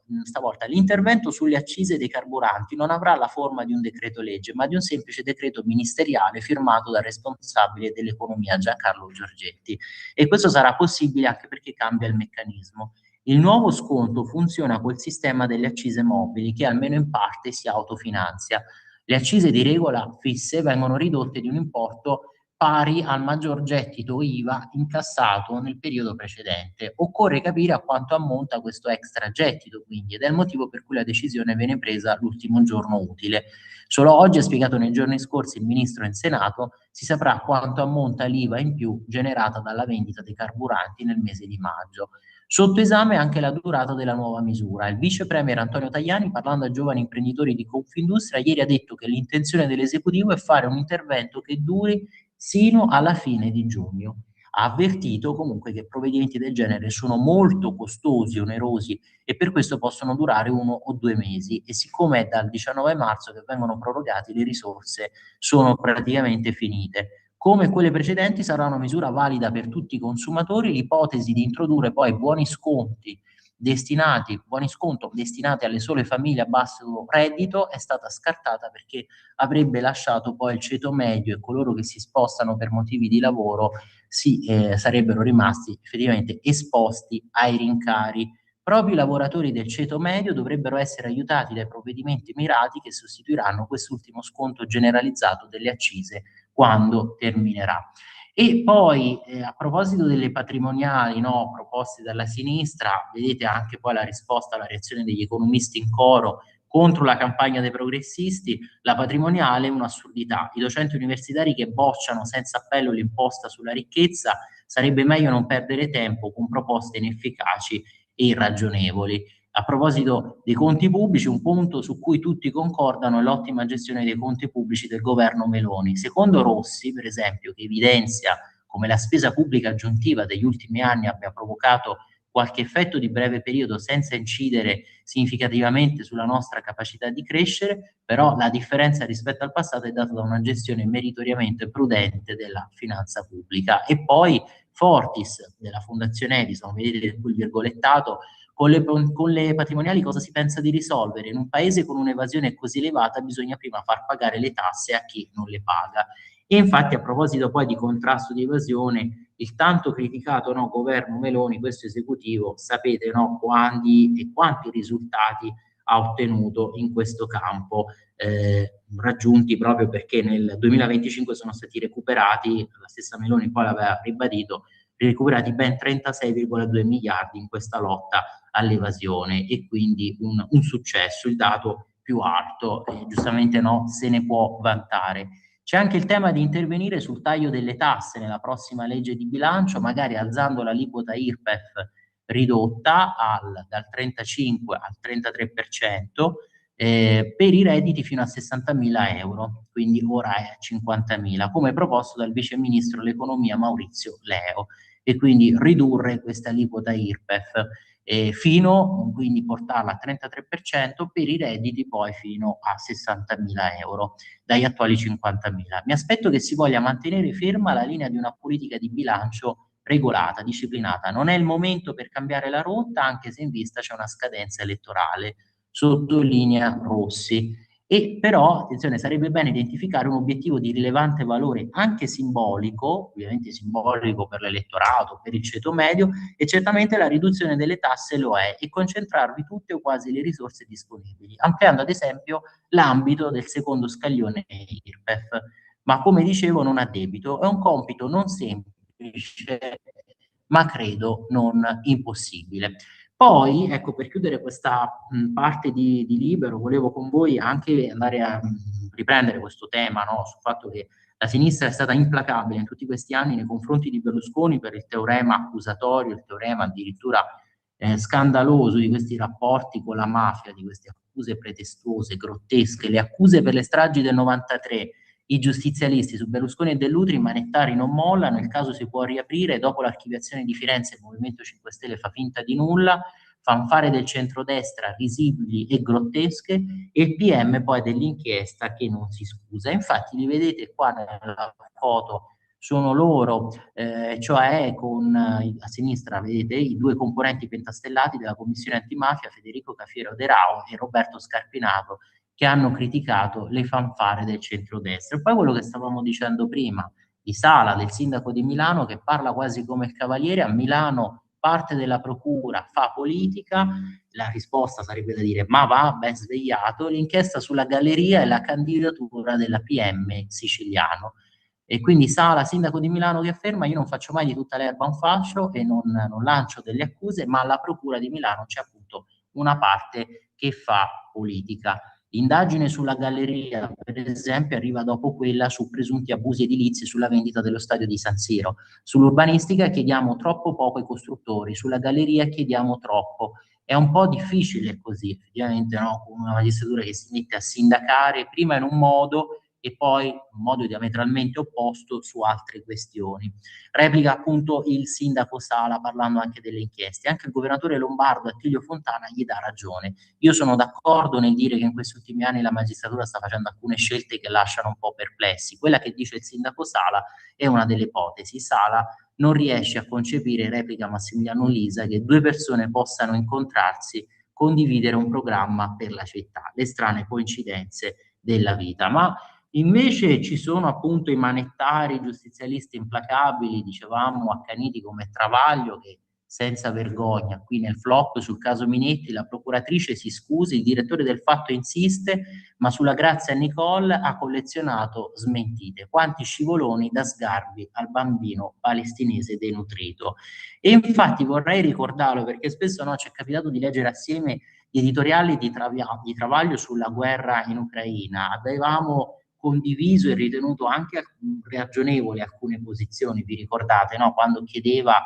L'intervento sulle accise dei carburanti non avrà la forma di un decreto legge, ma di un semplice decreto ministeriale firmato dal responsabile dell'economia Giancarlo Giorgetti. E questo sarà possibile anche perché cambia il meccanismo. Il nuovo sconto funziona col sistema delle accise mobili, che almeno in parte si autofinanzia. Le accise di regola fisse vengono ridotte di un importo pari al maggior gettito IVA incassato nel periodo precedente. Occorre capire a quanto ammonta questo extra gettito, quindi, ed è il motivo per cui la decisione viene presa l'ultimo giorno utile. Solo oggi, ha spiegato nei giorni scorsi il Ministro in Senato, si saprà quanto ammonta l'IVA in più generata dalla vendita dei carburanti nel mese di maggio. Sotto esame anche la durata della nuova misura. Il vice premier Antonio Tajani, parlando ai giovani imprenditori di Confindustria, ieri ha detto che l'intenzione dell'esecutivo è fare un intervento che duri sino alla fine di giugno. Ha avvertito comunque che provvedimenti del genere sono molto costosi, onerosi, e per questo possono durare 1 o 2 mesi, e siccome è dal 19 marzo che vengono prorogati, le risorse sono praticamente finite. Come quelle precedenti sarà una misura valida per tutti i consumatori. L'ipotesi di introdurre poi buoni sconti buoni sconto destinati alle sole famiglie a basso reddito è stata scartata perché avrebbe lasciato poi il ceto medio e coloro che si spostano per motivi di lavoro sarebbero rimasti effettivamente esposti ai rincari. Proprio i lavoratori del ceto medio dovrebbero essere aiutati dai provvedimenti mirati che sostituiranno quest'ultimo sconto generalizzato delle accise quando terminerà. E poi a proposito delle patrimoniali, no, proposte dalla sinistra, vedete anche poi la risposta alla reazione degli economisti in coro contro la campagna dei progressisti. La patrimoniale è un'assurdità. I docenti universitari che bocciano senza appello l'imposta sulla ricchezza, sarebbe meglio non perdere tempo con proposte inefficaci e irragionevoli. A proposito dei conti pubblici, un punto su cui tutti concordano è l'ottima gestione dei conti pubblici del governo Meloni. Secondo Rossi, per esempio, che evidenzia come la spesa pubblica aggiuntiva degli ultimi anni abbia provocato qualche effetto di breve periodo senza incidere significativamente sulla nostra capacità di crescere, però la differenza rispetto al passato è data da una gestione meritoriamente prudente della finanza pubblica. E poi Fortis della Fondazione Edison, vedete qui il virgolettato, con le patrimoniali cosa si pensa di risolvere? In un paese con un'evasione così elevata bisogna prima far pagare le tasse a chi non le paga. E infatti a proposito poi di contrasto di evasione, il tanto criticato governo Meloni, questo esecutivo, sapete quanti risultati ha ottenuto in questo campo, raggiunti proprio perché nel 2025 sono stati recuperati, la stessa Meloni poi l'aveva ribadito, recuperati ben 36,2 miliardi in questa lotta all'evasione, e quindi un successo, il dato più alto, giustamente se ne può vantare. C'è anche il tema di intervenire sul taglio delle tasse nella prossima legge di bilancio, magari alzando l'aliquota IRPEF ridotta dal 35 al 33%, per i redditi fino a 60.000 euro, quindi ora è a 50.000, come proposto dal vice ministro dell'economia Maurizio Leo, e quindi ridurre questa aliquota IRPEF quindi portarla a 33% per i redditi poi fino a 60.000 euro dagli attuali 50.000. Mi aspetto che si voglia mantenere ferma la linea di una politica di bilancio regolata, disciplinata. Non è il momento per cambiare la rotta, anche se in vista c'è una scadenza elettorale, sottolinea Rossi. E però, attenzione, sarebbe bene identificare un obiettivo di rilevante valore anche simbolico, ovviamente simbolico per l'elettorato, per il ceto medio, e certamente la riduzione delle tasse lo è, e concentrarvi tutte o quasi le risorse disponibili, ampliando ad esempio l'ambito del secondo scaglione IRPEF. Ma come dicevo, non a debito, è un compito non semplice, ma credo non impossibile. Poi, ecco, per chiudere questa parte di Libero, volevo con voi anche andare a riprendere questo tema, sul fatto che la sinistra è stata implacabile in tutti questi anni nei confronti di Berlusconi per il teorema accusatorio, il teorema addirittura scandaloso di questi rapporti con la mafia, di queste accuse pretestuose, grottesche, le accuse per le stragi del 93. I giustizialisti su Berlusconi e Dell'Utri manettari non mollano, il caso si può riaprire, dopo l'archiviazione di Firenze il Movimento 5 Stelle fa finta di nulla, fanfare del centrodestra risibili e grottesche, e il PM poi dell'inchiesta che non si scusa. Infatti li vedete qua nella foto, sono loro, cioè a sinistra vedete i due componenti pentastellati della Commissione Antimafia, Federico Cafiero De Rao e Roberto Scarpinato, che hanno criticato le fanfare del centrodestra. E poi quello che stavamo dicendo prima di Sala, del sindaco di Milano, che parla quasi come il Cavaliere. A Milano parte della procura fa politica, la risposta sarebbe da dire ma va, ben svegliato, l'inchiesta sulla galleria e la candidatura della PM siciliano. E quindi Sala, sindaco di Milano, che afferma: io non faccio mai di tutta l'erba un fascio e non lancio delle accuse, ma alla procura di Milano c'è appunto una parte che fa politica. L'indagine sulla galleria, per esempio, arriva dopo quella su presunti abusi edilizi sulla vendita dello stadio di San Siro. Sull'urbanistica chiediamo troppo poco ai costruttori, sulla galleria chiediamo troppo. È un po' difficile così, effettivamente, con una magistratura che si mette a sindacare prima in un modo e poi in modo diametralmente opposto su altre questioni. Replica appunto il sindaco Sala parlando anche delle inchieste. Anche il governatore lombardo Attilio Fontana gli dà ragione. Io sono d'accordo nel dire che in questi ultimi anni la magistratura sta facendo alcune scelte che lasciano un po' perplessi. Quella che dice il sindaco Sala è una delle ipotesi. Sala non riesce a concepire, replica Massimiliano Lisa, che due persone possano incontrarsi, condividere un programma per la città, le strane coincidenze della vita. Ma invece ci sono appunto i manettari, i giustizialisti implacabili, dicevamo, accaniti come Travaglio, che senza vergogna, qui nel flop sul caso Minetti, la procuratrice si scusi, il direttore del Fatto insiste, ma sulla Grazia Nicole ha collezionato smentite. Quanti scivoloni da Sgarbi al bambino palestinese denutrito. E infatti vorrei ricordarlo, perché spesso ci è capitato di leggere assieme gli editoriali di Travaglio sulla guerra in Ucraina. Avevamo condiviso e ritenuto anche ragionevoli alcune posizioni, vi ricordate, no? Quando chiedeva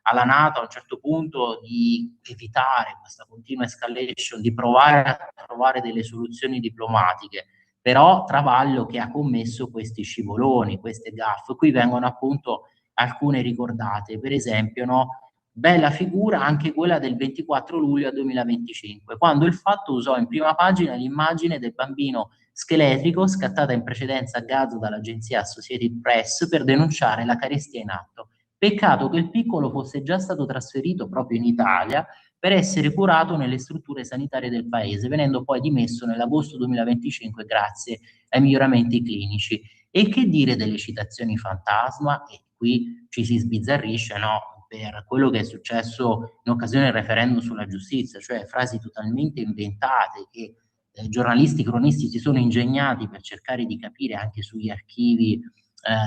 alla NATO a un certo punto di evitare questa continua escalation, di provare a trovare delle soluzioni diplomatiche, però Travaglio che ha commesso questi scivoloni, queste gaffe. Qui vengono appunto alcune ricordate, per esempio, bella figura anche quella del 24 luglio 2025, quando il Fatto usò in prima pagina l'immagine del bambino scheletrico scattata in precedenza a Gaza dall'agenzia Associated Press per denunciare la carestia in atto. Peccato che il piccolo fosse già stato trasferito proprio in Italia per essere curato nelle strutture sanitarie del paese, venendo poi dimesso nell'agosto 2025 grazie ai miglioramenti clinici. E che dire delle citazioni fantasma? E qui ci si sbizzarrisce, per quello che è successo in occasione del referendum sulla giustizia, cioè frasi totalmente inventate che giornalisti, cronisti si sono ingegnati per cercare di capire anche sugli archivi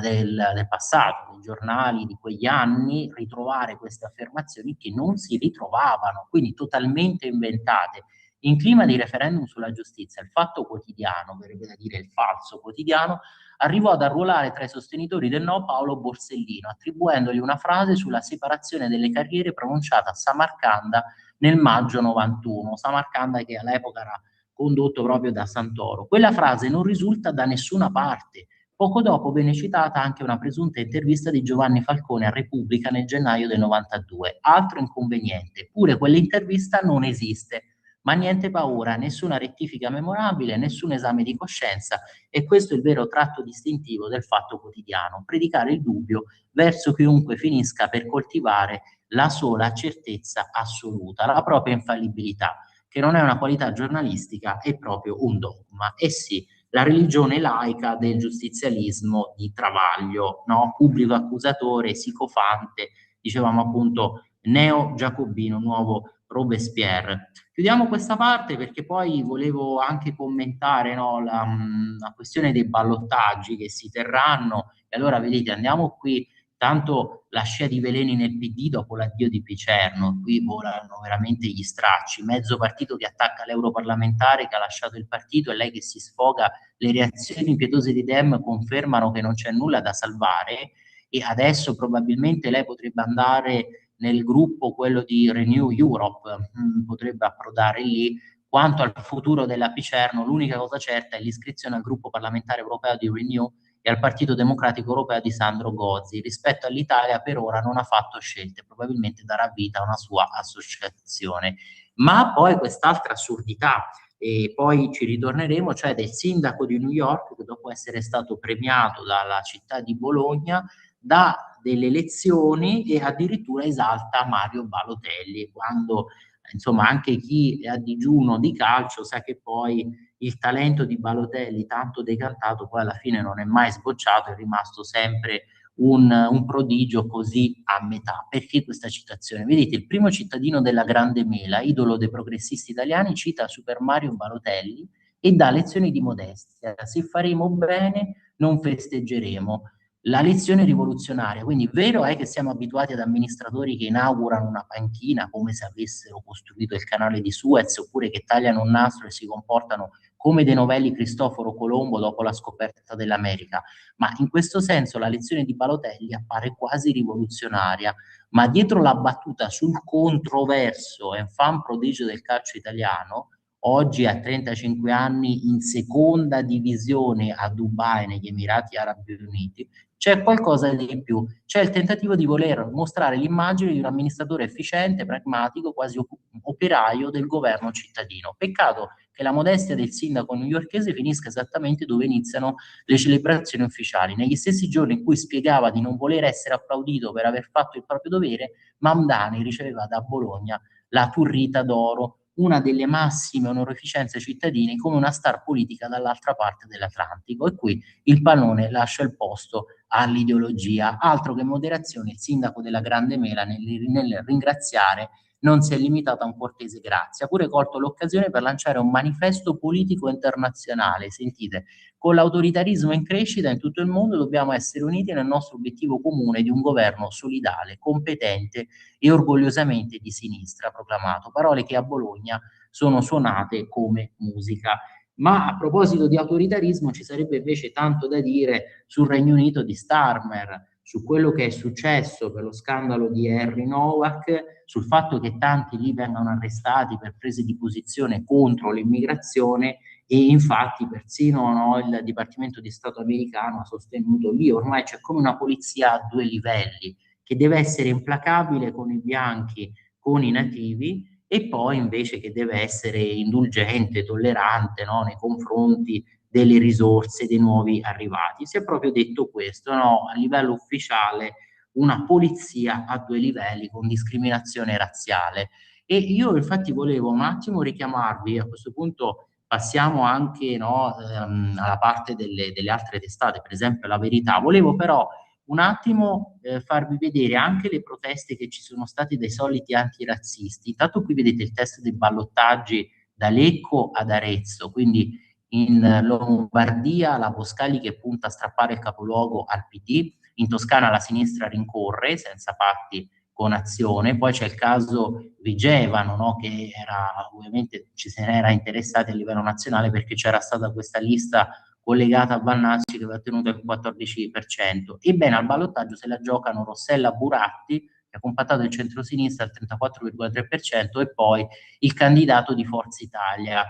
del passato, dei giornali di quegli anni, ritrovare queste affermazioni che non si ritrovavano, quindi totalmente inventate. In clima di referendum sulla giustizia, il Fatto Quotidiano, verrebbe da dire il falso quotidiano, arrivò ad arruolare tra i sostenitori del no Paolo Borsellino, attribuendogli una frase sulla separazione delle carriere pronunciata a Samarcanda nel maggio 91, Samarcanda che all'epoca era condotto proprio da Santoro. Quella frase non risulta da nessuna parte. Poco dopo venne citata anche una presunta intervista di Giovanni Falcone a Repubblica nel gennaio del 92. Altro inconveniente, pure quell'intervista non esiste. Ma niente paura, nessuna rettifica memorabile, nessun esame di coscienza, e questo è il vero tratto distintivo del Fatto Quotidiano: predicare il dubbio verso chiunque finisca per coltivare la sola certezza assoluta, la propria infallibilità, che non è una qualità giornalistica, è proprio un dogma. E sì, la religione laica del giustizialismo di Travaglio, pubblico accusatore, sicofante, dicevamo appunto neo-giacobino, nuovo Robespierre. Chiudiamo questa parte perché poi volevo anche commentare la questione dei ballottaggi che si terranno, e allora vedete, andiamo qui, tanto la scia di veleni nel PD dopo l'addio di Picerno, qui volano veramente gli stracci, mezzo partito che attacca l'europarlamentare che ha lasciato il partito e lei che si sfoga, le reazioni impietose di Dem confermano che non c'è nulla da salvare, e adesso probabilmente lei potrebbe andare nel gruppo, quello di Renew Europe, potrebbe approdare lì. Quanto al futuro della Picerno, l'unica cosa certa è l'iscrizione al gruppo parlamentare europeo di Renew e al Partito Democratico Europeo di Sandro Gozzi. Rispetto all'Italia per ora non ha fatto scelte, probabilmente darà vita a una sua associazione. Ma poi quest'altra assurdità, e poi ci ritorneremo, cioè del sindaco di New York che dopo essere stato premiato dalla città di Bologna dà delle lezioni e addirittura esalta Mario Balotelli, quando insomma anche chi è a digiuno di calcio sa che poi il talento di Balotelli, tanto decantato, poi alla fine non è mai sbocciato, è rimasto sempre un prodigio così a metà. Perché questa citazione? Vedete, il primo cittadino della Grande Mela, idolo dei progressisti italiani, cita Super Mario Balotelli e dà lezioni di modestia. Se faremo bene non festeggeremo. La lezione rivoluzionaria, quindi vero è che siamo abituati ad amministratori che inaugurano una panchina come se avessero costruito il canale di Suez, oppure che tagliano un nastro e si comportano come dei novelli Cristoforo Colombo dopo la scoperta dell'America, ma in questo senso la lezione di Balotelli appare quasi rivoluzionaria, ma dietro la battuta sul controverso enfant prodigio del calcio italiano, oggi a 35 anni in seconda divisione a Dubai, negli Emirati Arabi Uniti, c'è qualcosa di più, c'è il tentativo di voler mostrare l'immagine di un amministratore efficiente, pragmatico, quasi operaio del governo cittadino. Peccato che che la modestia del sindaco newyorkese finisca esattamente dove iniziano le celebrazioni ufficiali, negli stessi giorni in cui spiegava di non voler essere applaudito per aver fatto il proprio dovere. Mamdani riceveva da Bologna la Turrita d'Oro, una delle massime onorificenze cittadine, come una star politica dall'altra parte dell'Atlantico. E qui il pallone lascia il posto all'ideologia. Altro che moderazione, il sindaco della Grande Mela nel ringraziare non si è limitato a un cortese grazie, ha pure colto l'occasione per lanciare un manifesto politico internazionale. Sentite, con l'autoritarismo in crescita in tutto il mondo dobbiamo essere uniti nel nostro obiettivo comune di un governo solidale, competente e orgogliosamente di sinistra, ha proclamato, parole che a Bologna sono suonate come musica. Ma a proposito di autoritarismo ci sarebbe invece tanto da dire sul Regno Unito di Starmer, su quello che è successo per lo scandalo di Harry Novak, sul fatto che tanti lì vengano arrestati per prese di posizione contro l'immigrazione, e infatti persino il Dipartimento di Stato americano ha sostenuto lì ormai c'è come una polizia a due livelli, che deve essere implacabile con i bianchi, con i nativi, e poi invece che deve essere indulgente, tollerante, no, nei confronti delle risorse dei nuovi arrivati. Si è proprio detto questo, no? A livello ufficiale una polizia a due livelli con discriminazione razziale. E io infatti volevo un attimo richiamarvi, a questo punto passiamo anche, no, alla parte delle altre testate, per esempio La Verità. Volevo però un attimo farvi vedere anche le proteste che ci sono state dai soliti antirazzisti. Intanto qui vedete il test dei ballottaggi da Lecco ad Arezzo, quindi in Lombardia la Boscagli che punta a strappare il capoluogo al PD, in Toscana la sinistra rincorre senza patti con Azione, poi c'è il caso Vigevano, no, che era, ovviamente ci se ne era interessati a livello nazionale perché c'era stata questa lista collegata a Vannacci che aveva ottenuto il 14%. Ebbene, al ballottaggio se la giocano Rossella Buratti, che ha compattato il centrosinistra al 34,3%, e poi il candidato di Forza Italia,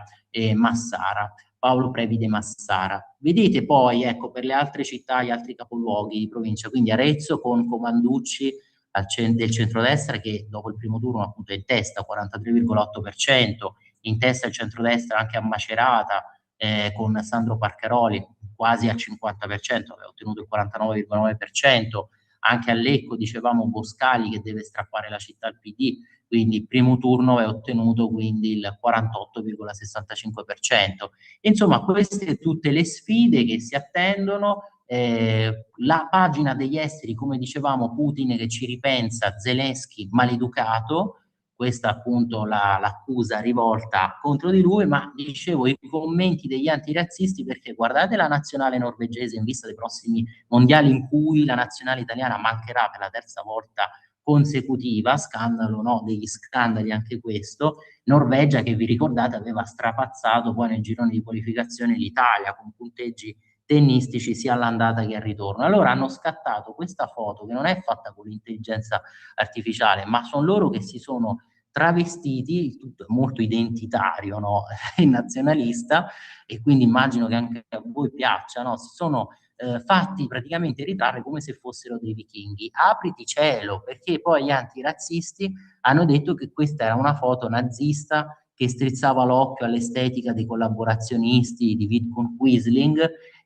Massara. Paolo Previde Massara. Vedete poi, ecco, per le altre città, gli altri capoluoghi di provincia, quindi Arezzo con Comanducci del centrodestra che dopo il primo turno appunto è in testa, 43,8%, in testa il centrodestra anche a Macerata con Sandro Parcaroli quasi al 50%, aveva ottenuto il 49,9%, anche a Lecco dicevamo Boscali che deve strappare la città al PD, quindi il primo turno è ottenuto quindi il 48,65%. Insomma, queste tutte le sfide che si attendono. La pagina degli esteri, come dicevamo, Putin che ci ripensa, Zelensky maleducato, questa appunto l'accusa rivolta contro di lui, ma dicevo i commenti degli antirazzisti, perché guardate la nazionale norvegese in vista dei prossimi mondiali in cui la nazionale italiana mancherà per la terza volta consecutiva, scandalo, no? Degli scandali anche questo. Norvegia che vi ricordate aveva strapazzato poi nel girone di qualificazione l'Italia con punteggi tennistici sia all'andata che al ritorno. Allora hanno scattato questa foto che non è fatta con l'intelligenza artificiale, ma sono loro che si sono travestiti, tutto molto identitario, no? Nazionalista, e quindi immagino che anche a voi piaccia, no? Si sono fatti praticamente ritrarre come se fossero dei vichinghi. Apriti cielo, perché poi gli antirazzisti hanno detto che questa era una foto nazista che strizzava l'occhio all'estetica dei collaborazionisti di Vidkun Quisling,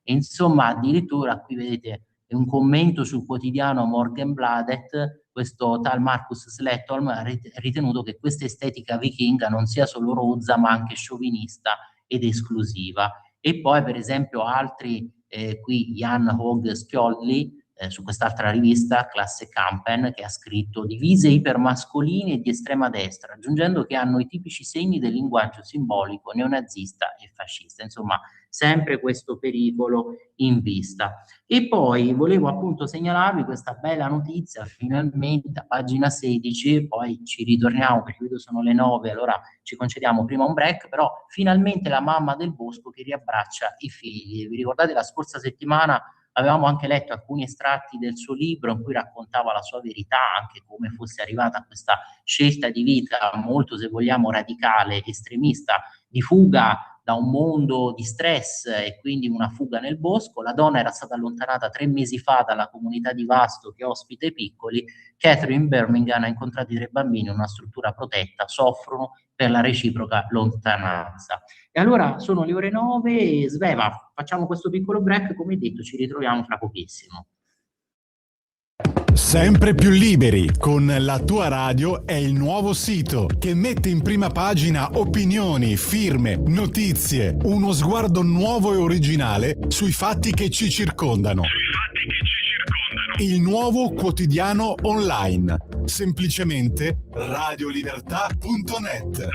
e insomma addirittura qui vedete un commento sul quotidiano Morgenbladet, questo tal Marcus Sletholm ha ritenuto che questa estetica vichinga non sia solo rozza ma anche sciovinista ed esclusiva. E poi per esempio altri, qui Jan Hog Skjoldi, su quest'altra rivista, Classe Kampen, che ha scritto divise ipermascoline e di estrema destra, aggiungendo che hanno i tipici segni del linguaggio simbolico neonazista e fascista. Insomma, sempre questo pericolo in vista. E poi volevo appunto segnalarvi questa bella notizia, finalmente a pagina 16, poi ci ritorniamo perché vedo sono le 9, allora ci concediamo prima un break, però finalmente la mamma del Bosco che riabbraccia i figli. Vi ricordate la scorsa settimana avevamo anche letto alcuni estratti del suo libro in cui raccontava la sua verità, anche come fosse arrivata a questa scelta di vita molto, se vogliamo, radicale, estremista, di fuga da un mondo di stress e quindi una fuga nel bosco. La donna era stata allontanata 3 mesi fa dalla comunità di Vasto che ospita i piccoli. Catherine Birmingham ha incontrato i 3 bambini in una struttura protetta, soffrono per la reciproca lontananza. E allora sono le ore 9, Sveva, facciamo questo piccolo break, come detto ci ritroviamo fra pochissimo. Sempre più liberi con La Tua Radio è il nuovo sito che mette in prima pagina opinioni, firme, notizie, uno sguardo nuovo e originale sui fatti che ci circondano. Il nuovo quotidiano online. Semplicemente radiolibertà.net.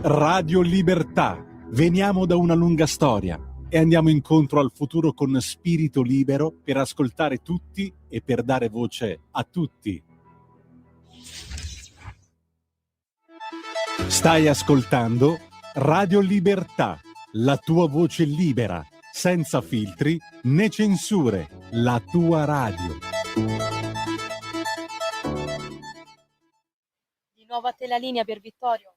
Radio Libertà. Veniamo da una lunga storia e andiamo incontro al futuro con spirito libero per ascoltare tutti e per dare voce a tutti. Stai ascoltando Radio Libertà, la tua voce libera, senza filtri né censure, la tua radio. Di nuovo a te la linea per Vittorio.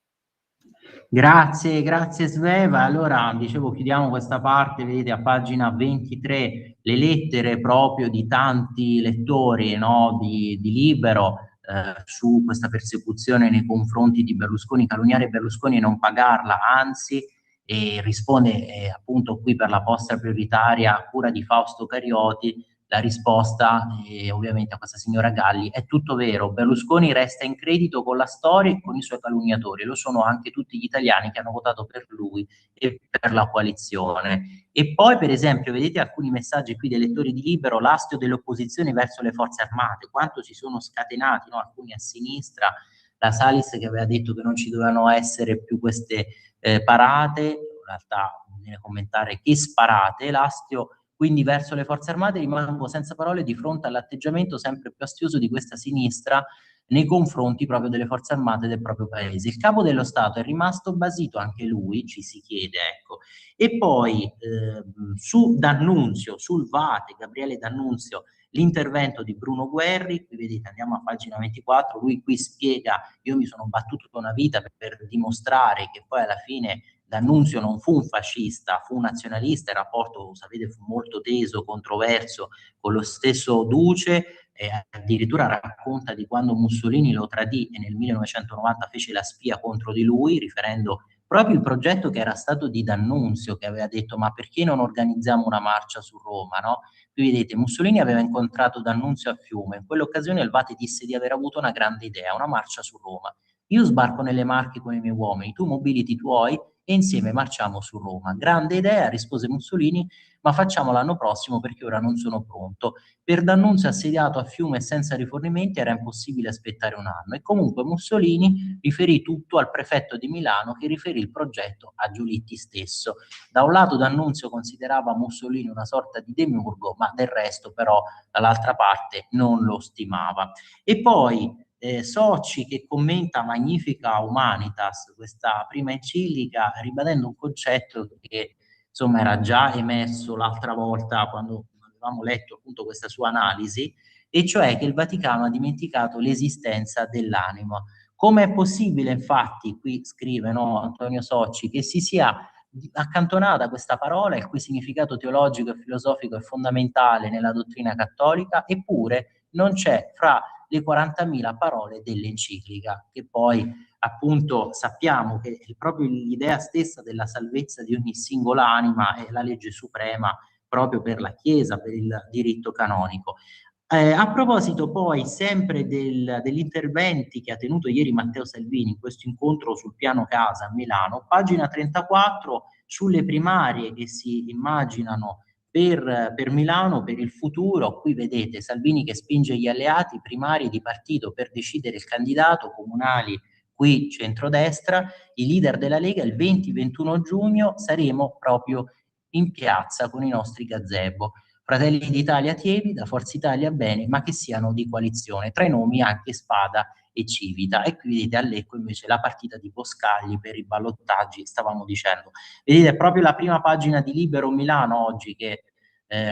Grazie Sveva. Allora, dicevo, chiudiamo questa parte, vedete a pagina 23 le lettere proprio di tanti lettori, no, di Libero, su questa persecuzione nei confronti di Berlusconi, calunniare Berlusconi e non pagarla, anzi, e risponde appunto qui per la posta prioritaria a cura di Fausto Carioti. La risposta ovviamente a questa signora Galli è tutto vero, Berlusconi resta in credito con la storia e con i suoi calunniatori, lo sono anche tutti gli italiani che hanno votato per lui e per la coalizione. E poi per esempio vedete alcuni messaggi qui dei lettori di Libero, l'astio delle opposizioni verso le forze armate, quanto si sono scatenati, no? Alcuni a sinistra, la Salis che aveva detto che non ci dovevano essere più queste parate, in realtà bisogna commentare che sparate, l'astio quindi verso le forze armate. Rimango senza parole di fronte all'atteggiamento sempre più astioso di questa sinistra nei confronti proprio delle forze armate del proprio paese. Il capo dello Stato è rimasto basito anche lui, ci si chiede, ecco. E poi su D'Annunzio, sul Vate, Gabriele D'Annunzio, l'intervento di Bruno Guerri, qui vedete, andiamo a pagina 24, lui qui spiega, io mi sono battuto tutta una vita per dimostrare che poi alla fine D'Annunzio non fu un fascista, fu un nazionalista, il rapporto, sapete, fu molto teso, controverso con lo stesso Duce, addirittura racconta di quando Mussolini lo tradì e nel 1990 fece la spia contro di lui, riferendo proprio il progetto che era stato di D'Annunzio, che aveva detto ma perché non organizziamo una marcia su Roma, no? Qui vedete, Mussolini aveva incontrato D'Annunzio a Fiume, in quell'occasione il Vate disse di aver avuto una grande idea, una marcia su Roma. Io sbarco nelle Marche con i miei uomini, tu mobiliti i tuoi e insieme marciamo su Roma. Grande idea, rispose Mussolini, ma facciamo l'anno prossimo perché ora non sono pronto. Per D'Annunzio assediato a Fiume senza rifornimenti era impossibile aspettare un anno e comunque Mussolini riferì tutto al prefetto di Milano che riferì il progetto a Giulitti stesso. Da un lato D'Annunzio considerava Mussolini una sorta di demiurgo, ma del resto però dall'altra parte non lo stimava. E poi Socci che commenta Magnifica Humanitas, questa prima enciclica, ribadendo un concetto che insomma era già emerso l'altra volta quando avevamo letto appunto questa sua analisi, e cioè che il Vaticano ha dimenticato l'esistenza dell'anima. Come è possibile, infatti, qui scrive, no, Antonio Socci, che si sia accantonata questa parola, il cui significato teologico e filosofico è fondamentale nella dottrina cattolica, eppure non c'è fra le 40.000 parole dell'enciclica, che poi appunto sappiamo che è proprio l'idea stessa della salvezza di ogni singola anima è la legge suprema proprio per la Chiesa, per il diritto canonico. A proposito poi sempre degli interventi che ha tenuto ieri Matteo Salvini in questo incontro sul piano casa a Milano, pagina 34 sulle primarie che si immaginano per Milano, per il futuro. Qui vedete Salvini che spinge gli alleati primari di partito per decidere il candidato, comunali qui centrodestra, i leader della Lega. Il 20-21 giugno saremo proprio in piazza con i nostri gazebo. Fratelli d'Italia tiepida, Forza Italia bene, ma che siano di coalizione. Tra i nomi anche Spada e Civita. E qui vedete a Lecco invece la partita di Boscagli per i ballottaggi, stavamo dicendo. Vedete, è proprio la prima pagina di Libero Milano oggi che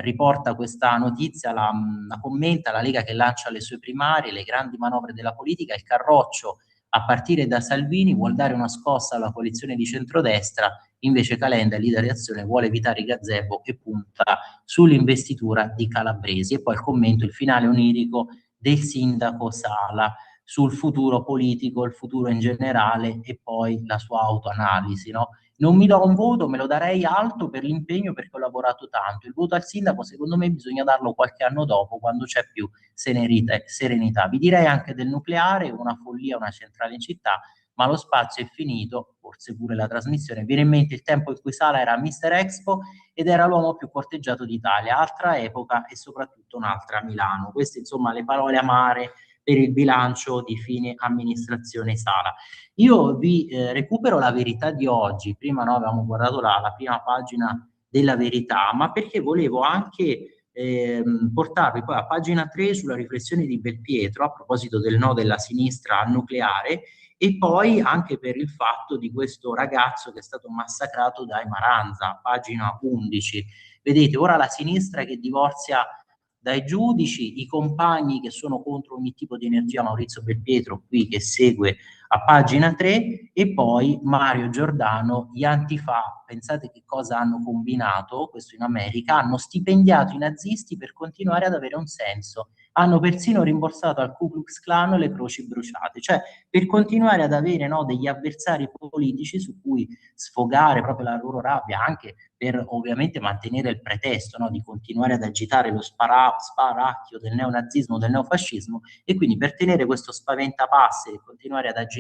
riporta questa notizia, la commenta, la Lega che lancia le sue primarie, le grandi manovre della politica, il carroccio a partire da Salvini, vuol dare una scossa alla coalizione di centrodestra, invece Calenda, leader di Azione, vuole evitare i gazebo e punta sull'investitura di Calabresi. E poi il commento, il finale onirico del sindaco Sala sul futuro politico, il futuro in generale e poi la sua autoanalisi, no? Non mi do un voto, me lo darei alto per l'impegno perché ho lavorato tanto. Il voto al sindaco secondo me bisogna darlo qualche anno dopo, quando c'è più serenità. Vi direi anche del nucleare, una follia, una centrale in città, ma lo spazio è finito, forse pure la trasmissione. Viene in mente il tempo in cui Sala era Mister Expo ed era l'uomo più corteggiato d'Italia, altra epoca e soprattutto un'altra Milano. Queste insomma le parole amare per il bilancio di fine amministrazione Sala. Io vi recupero la Verità di oggi, prima no, avevamo guardato la prima pagina della Verità, ma perché volevo anche portarvi poi a pagina 3 sulla riflessione di Belpietro a proposito del no della sinistra al nucleare, e poi anche per il fatto di questo ragazzo che è stato massacrato dai Maranza, pagina 11. Vedete, ora la sinistra che divorzia dai giudici, i compagni che sono contro ogni tipo di energia, Maurizio Belpietro qui che segue a pagina 3, e poi Mario Giordano, gli Antifa, pensate che cosa hanno combinato, questo in America, hanno stipendiato i nazisti per continuare ad avere un senso, hanno persino rimborsato al Ku Klux Klan le croci bruciate, cioè per continuare ad avere no, degli avversari politici su cui sfogare proprio la loro rabbia, anche per ovviamente mantenere il pretesto no, di continuare ad agitare lo sparacchio del neonazismo, del neofascismo, e quindi per tenere questo spaventapasseri e continuare ad agitare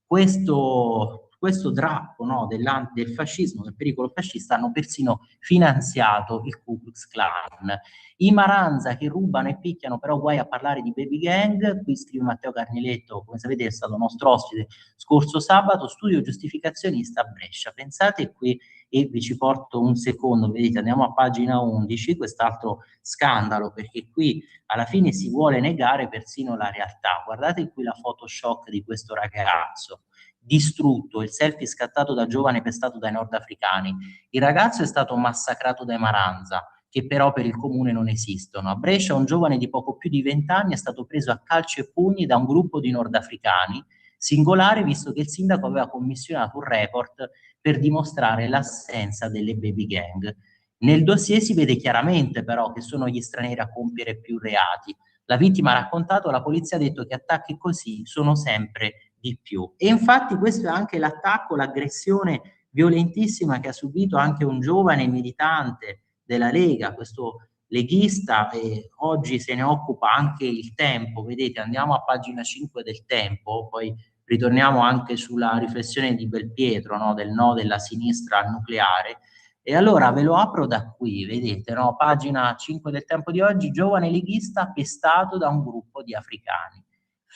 questo drappo no, del fascismo, del pericolo fascista, hanno persino finanziato il Ku Klux Klan. I Maranza che rubano e picchiano, però guai a parlare di baby gang. Qui scrive Matteo Carniletto, come sapete è stato nostro ospite scorso sabato, studio giustificazionista a Brescia. Pensate qui, e vi ci porto un secondo, vedete, andiamo a pagina 11, quest'altro scandalo, perché qui alla fine si vuole negare persino la realtà. Guardate qui la Photoshop di questo ragazzo, distrutto, il selfie scattato da giovane pestato dai nordafricani. Il ragazzo è stato massacrato dai Maranza, che però per il comune non esistono. A Brescia un giovane di poco più di 20 anni è stato preso a calci e pugni da un gruppo di nordafricani, singolare visto che il sindaco aveva commissionato un report per dimostrare l'assenza delle baby gang. Nel dossier si vede chiaramente però che sono gli stranieri a compiere più reati. La vittima ha raccontato, la polizia ha detto che attacchi così sono sempre di più. E infatti questo è anche l'attacco, l'aggressione violentissima che ha subito anche un giovane militante della Lega, questo leghista, e oggi se ne occupa anche il Tempo. Vedete, andiamo a pagina 5 del Tempo, poi ritorniamo anche sulla riflessione di Belpietro, no, del no della sinistra al nucleare. E allora ve lo apro da qui, vedete, no, pagina 5 del Tempo di oggi, giovane leghista pestato da un gruppo di africani.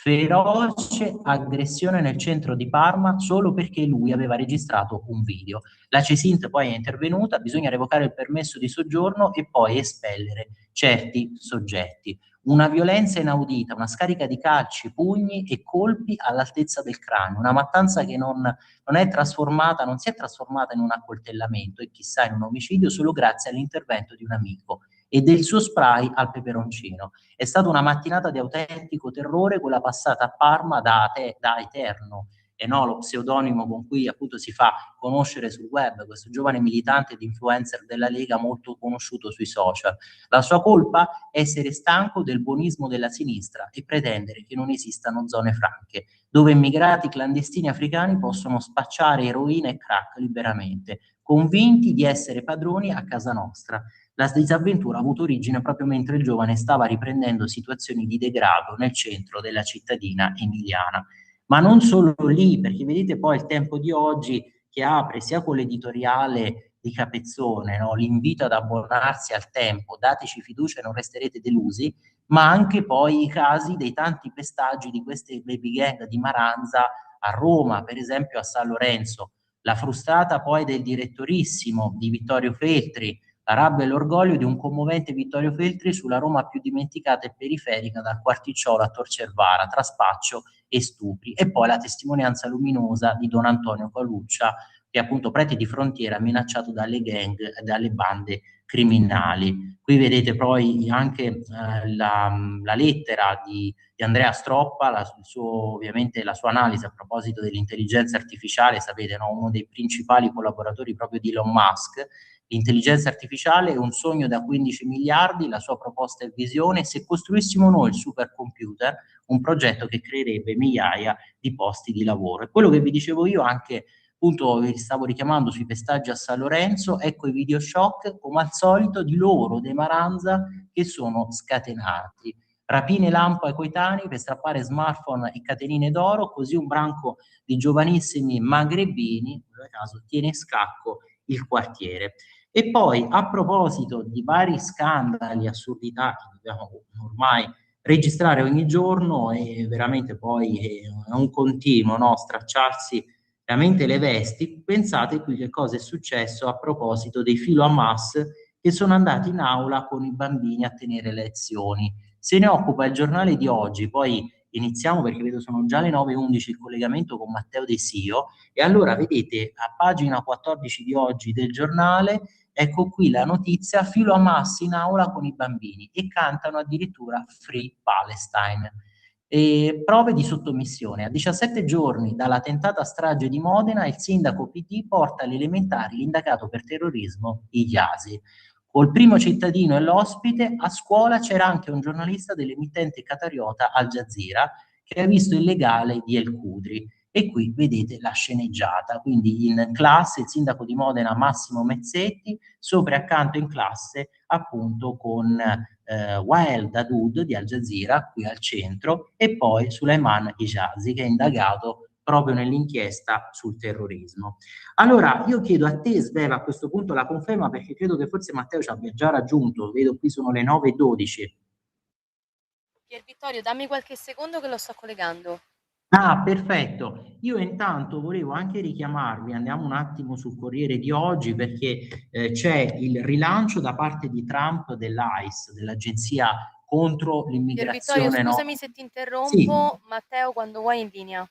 Feroce aggressione nel centro di Parma solo perché lui aveva registrato un video. La Cesint poi è intervenuta, bisogna revocare il permesso di soggiorno e poi espellere certi soggetti. Una violenza inaudita, una scarica di calci, pugni e colpi all'altezza del cranio, una mattanza che non si è trasformata in un accoltellamento e chissà in un omicidio solo grazie all'intervento di un amico e del suo spray al peperoncino. È stata una mattinata di autentico terrore, quella passata a Parma da Eterno, e no, lo pseudonimo con cui appunto si fa conoscere sul web, questo giovane militante ed influencer della Lega molto conosciuto sui social. La sua colpa? Essere stanco del buonismo della sinistra e pretendere che non esistano zone franche, dove immigrati clandestini africani possono spacciare eroina e crack liberamente, convinti di essere padroni a casa nostra. La disavventura ha avuto origine proprio mentre il giovane stava riprendendo situazioni di degrado nel centro della cittadina emiliana. Ma non solo lì, perché vedete poi il Tempo di oggi che apre sia con l'editoriale di Capezzone, no? L'invito ad abbonarsi al Tempo, dateci fiducia e non resterete delusi, ma anche poi i casi dei tanti pestaggi di queste baby gang di Maranza a Roma, per esempio a San Lorenzo, la frustata poi del direttorissimo di Vittorio Feltri, la rabbia e l'orgoglio di un commovente Vittorio Feltri sulla Roma più dimenticata e periferica dal Quarticciolo a Tor Cervara, tra spaccio e stupri, e poi la testimonianza luminosa di Don Antonio Caluccia, che è appunto prete di frontiera minacciato dalle gang e dalle bande criminali. Qui vedete poi anche la lettera di Andrea Stroppa, ovviamente la sua analisi a proposito dell'intelligenza artificiale. Sapete, no? Uno dei principali collaboratori proprio di Elon Musk. L'intelligenza artificiale è un sogno da 15 miliardi, la sua proposta è visione: se costruissimo noi il supercomputer, un progetto che creerebbe migliaia di posti di lavoro. E quello che vi dicevo io anche, appunto, vi stavo richiamando sui pestaggi a San Lorenzo, ecco i video shock, come al solito, di loro, dei Maranza, che sono scatenati. Rapine lampo ai coetanei per strappare smartphone e catenine d'oro, così un branco di giovanissimi magrebini, per caso, tiene in scacco il quartiere. E poi, a proposito di vari scandali, assurdità che dobbiamo ormai registrare ogni giorno, e veramente poi è un continuo, no? Stracciarsi veramente le vesti, pensate qui che cosa è successo a proposito dei filo Hamas che sono andati in aula con i bambini a tenere lezioni. Se ne occupa il giornale di oggi, poi iniziamo perché vedo sono già le 9:11 il collegamento con Matteo De Sio, e allora vedete a pagina 14 di oggi del giornale, ecco qui la notizia: filo Hamas in aula con i bambini e cantano addirittura Free Palestine. E prove di sottomissione. A 17 giorni dalla tentata strage di Modena, il sindaco PD porta alle elementari l'indagato per terrorismo Igliasi. Col primo cittadino e l'ospite, a scuola c'era anche un giornalista dell'emittente qatariota Al Jazeera che ha visto il legale di El Qudri. E qui vedete la sceneggiata, quindi in classe il sindaco di Modena Massimo Mezzetti, sopra e accanto in classe appunto con Wael Dadoud di Al Jazeera qui al centro, e poi Suleiman Hijazi, che è indagato proprio nell'inchiesta sul terrorismo. Allora, io chiedo a te, Sveva, a questo punto la conferma, perché credo che forse Matteo ci abbia già raggiunto, vedo qui sono le 9:12. Pier Vittorio, dammi qualche secondo che lo sto collegando. Ah, perfetto. Io intanto volevo anche richiamarvi, andiamo un attimo sul Corriere di oggi, perché c'è il rilancio da parte di Trump dell'ICE, dell'agenzia contro Pier Vittorio, l'immigrazione, no? scusami se ti Sì. interrompo, Matteo, quando vuoi in linea.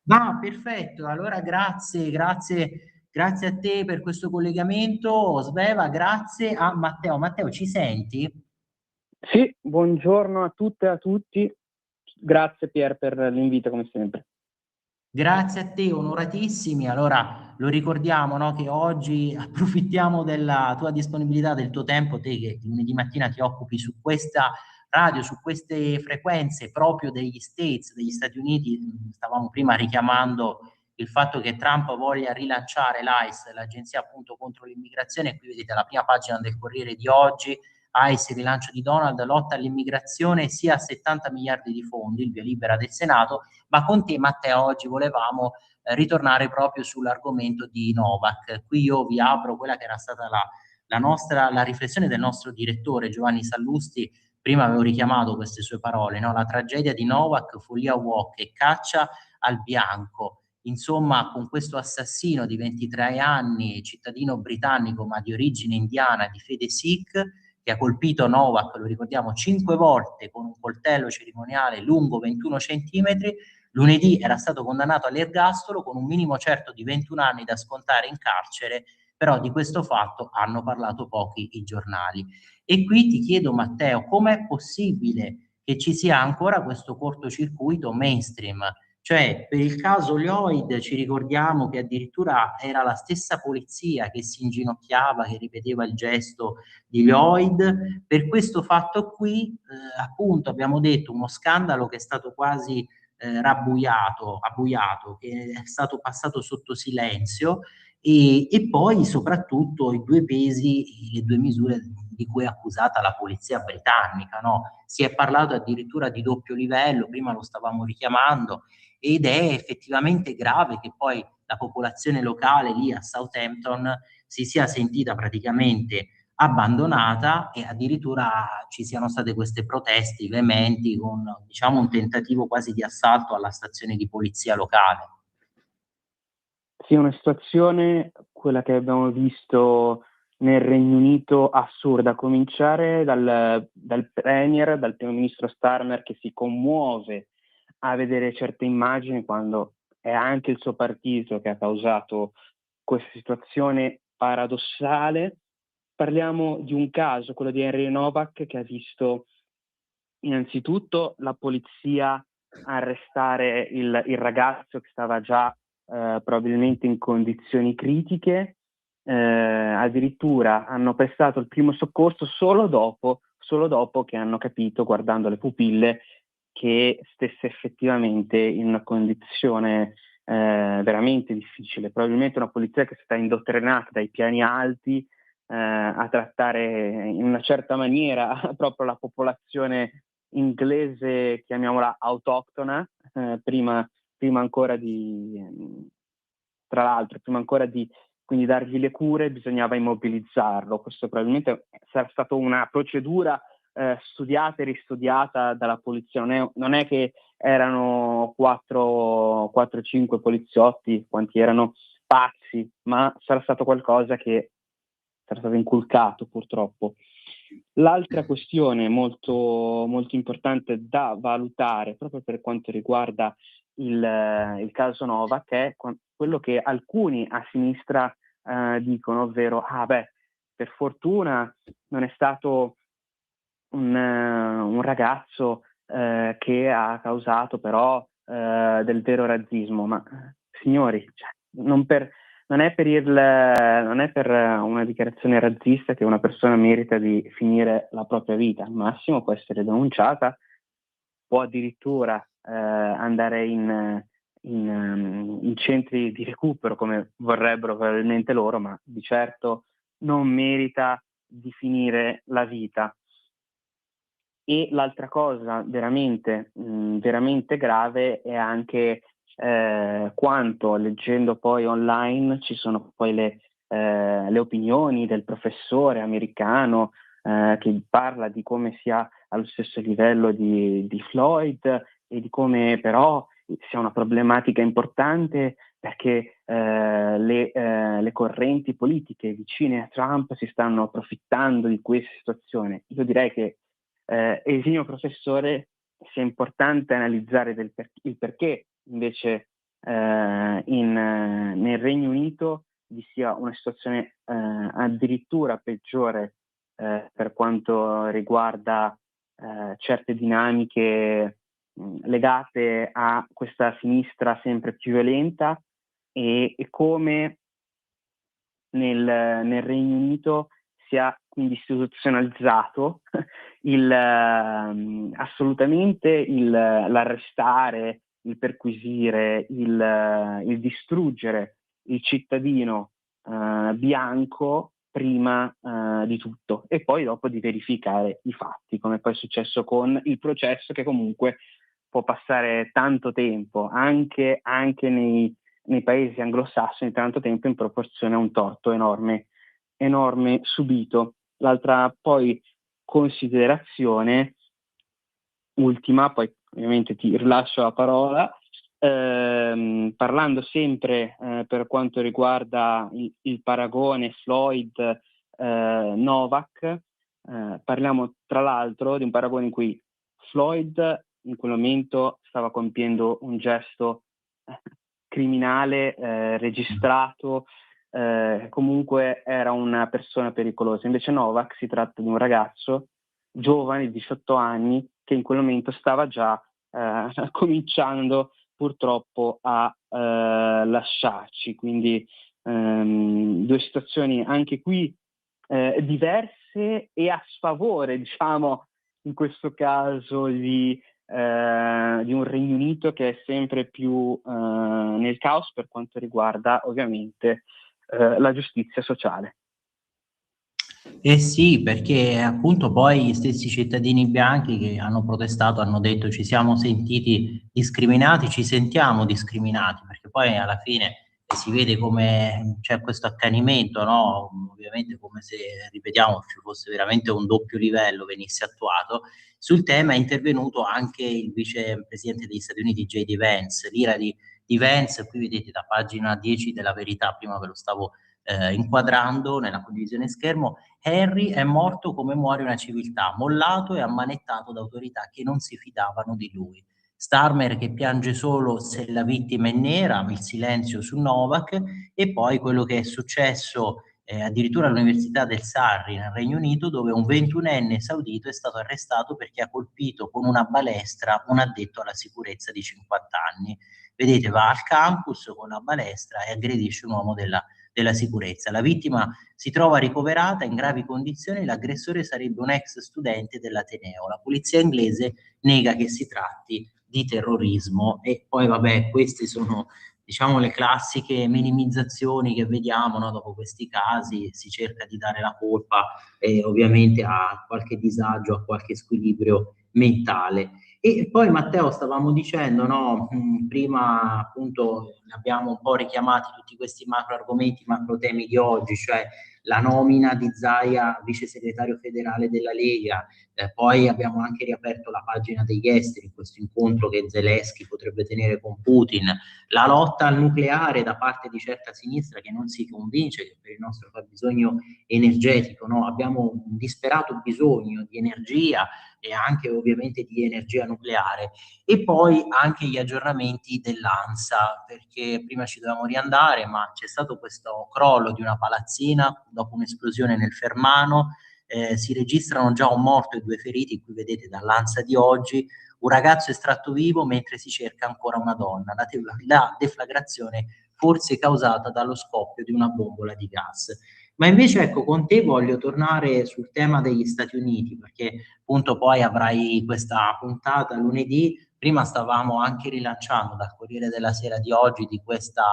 Ah, perfetto. Allora grazie a te per questo collegamento, Sveva, grazie a Matteo. Matteo, ci senti? Sì, buongiorno a tutte e a tutti. Grazie Pier per l'invito come sempre. Grazie a te, onoratissimi. Allora, lo ricordiamo, no, che oggi approfittiamo della tua disponibilità, del tuo tempo, te che lunedì mattina ti occupi su questa radio, su queste frequenze proprio degli States, degli Stati Uniti. Stavamo prima richiamando il fatto che Trump voglia rilanciare l'ICE, l'agenzia appunto contro l'immigrazione. Qui vedete la prima pagina del Corriere di oggi: ICE, il rilancio di Donald, lotta all'immigrazione, sia a 70 miliardi di fondi, il via libera del Senato. Ma con te, Matteo, oggi volevamo ritornare proprio sull'argomento di Novak. Qui io vi apro quella che era stata la riflessione del nostro direttore Giovanni Sallusti. Prima avevo richiamato queste sue parole, no? La tragedia di Novak, follia walk e caccia al bianco. Insomma, con questo assassino di 23 anni, cittadino britannico ma di origine indiana, di fede Sikh, che ha colpito Novak, lo ricordiamo, 5 volte con un coltello cerimoniale lungo 21 centimetri, lunedì era stato condannato all'ergastolo con un minimo certo di 21 anni da scontare in carcere, però di questo fatto hanno parlato pochi i giornali. E qui ti chiedo, Matteo, com'è possibile che ci sia ancora questo cortocircuito mainstream? Cioè, per il caso Lloyd ci ricordiamo che addirittura era la stessa polizia che si inginocchiava, che ripeteva il gesto di Lloyd. Per questo fatto qui, appunto, abbiamo detto uno scandalo che è stato quasi abbuiato, che è stato passato sotto silenzio, e poi soprattutto i due pesi e le due misure di cui è accusata la polizia britannica, no? Si è parlato addirittura di doppio livello, prima lo stavamo richiamando, ed è effettivamente grave che poi la popolazione locale lì a Southampton si sia sentita praticamente abbandonata, e addirittura ci siano state queste proteste veementi con, diciamo, un tentativo quasi di assalto alla stazione di polizia locale. Sì, una situazione, quella che abbiamo visto nel Regno Unito, assurda, a cominciare dal Premier, dal primo ministro Starmer, che si commuove a vedere certe immagini quando è anche il suo partito che ha causato questa situazione paradossale. Parliamo di un caso, quello di Henry Novak, che ha visto innanzitutto la polizia arrestare il ragazzo che stava già probabilmente in condizioni critiche, addirittura hanno prestato il primo soccorso solo dopo che hanno capito, guardando le pupille, che stesse effettivamente in una condizione veramente difficile. Probabilmente una polizia che è stata indottrinata dai piani alti a trattare in una certa maniera proprio la popolazione inglese, chiamiamola autoctona, prima ancora di, tra l'altro, prima ancora di quindi dargli le cure, bisognava immobilizzarlo. Questo probabilmente sarà stata una procedura studiata e ristudiata dalla polizia. Non è che erano 4-5 poliziotti, quanti erano pazzi, ma sarà stato qualcosa che sarà stato inculcato, purtroppo. L'altra questione molto, molto importante da valutare proprio per quanto riguarda il caso Novak è quello che alcuni a sinistra dicono, ovvero per fortuna non è stato un ragazzo che ha causato però del vero razzismo, ma signori, cioè, non è per una dichiarazione razzista che una persona merita di finire la propria vita. Al massimo può essere denunciata, può addirittura andare in centri di recupero, come vorrebbero probabilmente loro, ma di certo non merita di finire la vita. E l'altra cosa veramente grave è anche quanto, leggendo poi online, ci sono poi le opinioni del professore americano che parla di come sia allo stesso livello di Floyd e di come però sia una problematica importante perché le correnti politiche vicine a Trump si stanno approfittando di questa situazione. Io direi che esimio professore, sia importante analizzare il perché invece nel Regno Unito vi sia una situazione addirittura peggiore per quanto riguarda certe dinamiche legate a questa sinistra sempre più violenta e come nel Regno Unito sia quindi istituzionalizzato assolutamente l'arrestare, il perquisire, il distruggere il cittadino bianco prima di tutto e poi dopo di verificare i fatti, come poi è successo con il processo, che comunque può passare tanto tempo, anche nei paesi anglosassoni, tanto tempo in proporzione a un torto enorme subito. L'altra poi considerazione, ultima, poi ovviamente ti rilascio la parola, parlando sempre per quanto riguarda il paragone Floyd-Novak, parliamo tra l'altro di un paragone in cui Floyd in quel momento stava compiendo un gesto criminale registrato, comunque era una persona pericolosa. Invece Novak si tratta di un ragazzo giovane di 18 anni che in quel momento stava già cominciando purtroppo a lasciarci, quindi due situazioni anche qui diverse e a sfavore, diciamo, in questo caso di un Regno Unito che è sempre più nel caos per quanto riguarda ovviamente la giustizia sociale. Eh sì, perché appunto poi gli stessi cittadini bianchi che hanno protestato hanno detto ci siamo sentiti discriminati, ci sentiamo discriminati, perché poi alla fine si vede come c'è questo accanimento, no? Ovviamente come se, ripetiamo, ci fosse veramente un doppio livello venisse attuato. Sul tema è intervenuto anche il vicepresidente degli Stati Uniti J.D. Vance, l'ira di Vance, qui vedete da pagina 10 della Verità, prima ve lo stavo inquadrando nella condivisione schermo. Henry è morto come muore una civiltà, mollato e ammanettato da autorità che non si fidavano di lui. Starmer che piange solo se la vittima è nera, il silenzio su Novak, e poi quello che è successo addirittura all'Università del Surrey nel Regno Unito, dove un 21enne saudito è stato arrestato perché ha colpito con una balestra un addetto alla sicurezza di 50 anni. Vedete, va al campus con la balestra e aggredisce un uomo della sicurezza. La vittima si trova ricoverata in gravi condizioni, l'aggressore sarebbe un ex studente dell'Ateneo. La polizia inglese nega che si tratti di terrorismo. E poi vabbè, queste sono, diciamo, le classiche minimizzazioni che vediamo, no? Dopo questi casi si cerca di dare la colpa ovviamente a qualche disagio, a qualche squilibrio mentale. E poi Matteo, stavamo dicendo, no? Prima appunto abbiamo un po' richiamati tutti questi macro argomenti, macro temi di oggi, cioè la nomina di Zaia vice segretario federale della Lega. Poi abbiamo anche riaperto la pagina degli esteri, questo incontro che Zelensky potrebbe tenere con Putin, la lotta al nucleare da parte di certa sinistra che non si convince che per il nostro fabbisogno energetico, no? Abbiamo un disperato bisogno di energia e anche ovviamente di energia nucleare. E poi anche gli aggiornamenti dell'ANSA, perché prima ci dovevamo riandare, ma c'è stato questo crollo di una palazzina dopo un'esplosione nel Fermano. Si registrano già un morto e 2 feriti, qui vedete dall'ANSA di oggi, un ragazzo estratto vivo mentre si cerca ancora una donna. La deflagrazione forse causata dallo scoppio di una bombola di gas. Ma invece ecco, con te voglio tornare sul tema degli Stati Uniti, perché appunto poi avrai questa puntata lunedì. Prima stavamo anche rilanciando dal Corriere della Sera di oggi di questo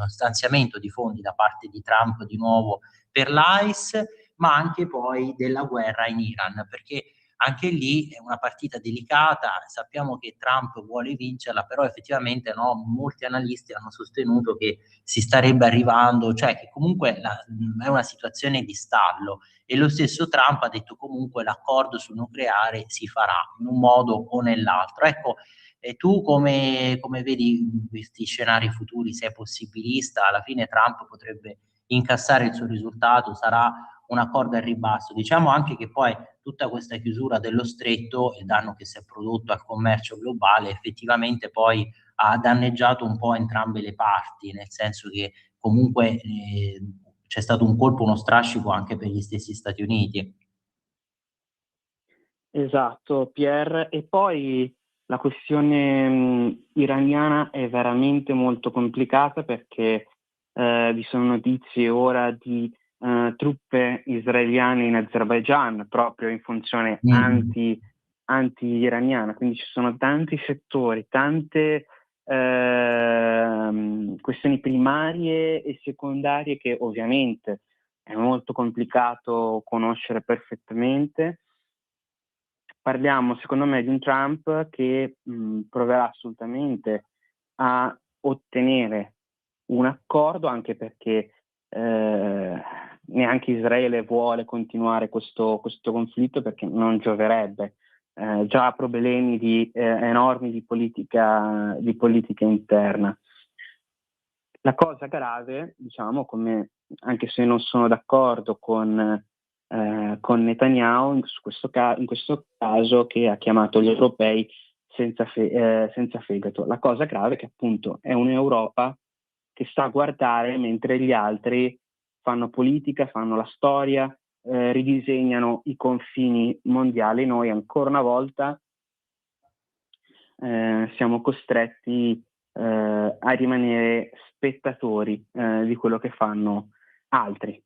stanziamento di fondi da parte di Trump di nuovo per l'ICE, ma anche poi della guerra in Iran, perché anche lì è una partita delicata, sappiamo che Trump vuole vincerla, però effettivamente no, molti analisti hanno sostenuto che si starebbe arrivando, cioè che comunque è una situazione di stallo, e lo stesso Trump ha detto comunque l'accordo sul nucleare si farà in un modo o nell'altro. Ecco, e tu come vedi questi scenari futuri? Sei possibilista? Alla fine Trump potrebbe incassare il suo risultato, sarà un accordo al ribasso. Diciamo anche che poi tutta questa chiusura dello stretto, il danno che si è prodotto al commercio globale, effettivamente poi ha danneggiato un po' entrambe le parti, nel senso che comunque c'è stato un colpo, uno strascico anche per gli stessi Stati Uniti. Esatto, Pier. E poi la questione iraniana è veramente molto complicata perché vi sono notizie ora di truppe israeliane in Azerbaigian proprio in funzione anti-iraniana, quindi ci sono tanti settori, tante questioni primarie e secondarie che ovviamente è molto complicato conoscere perfettamente. Parliamo secondo me di un Trump che proverà assolutamente a ottenere un accordo, anche perché neanche Israele vuole continuare questo conflitto perché non gioverebbe. Già ha problemi enormi di politica interna. La cosa grave, diciamo, anche se non sono d'accordo con Netanyahu in questo caso, che ha chiamato gli europei senza fegato. La cosa grave è che appunto è un'Europa che sta a guardare mentre gli altri fanno politica, fanno la storia, ridisegnano i confini mondiali. Noi ancora una volta siamo costretti a rimanere spettatori di quello che fanno altri.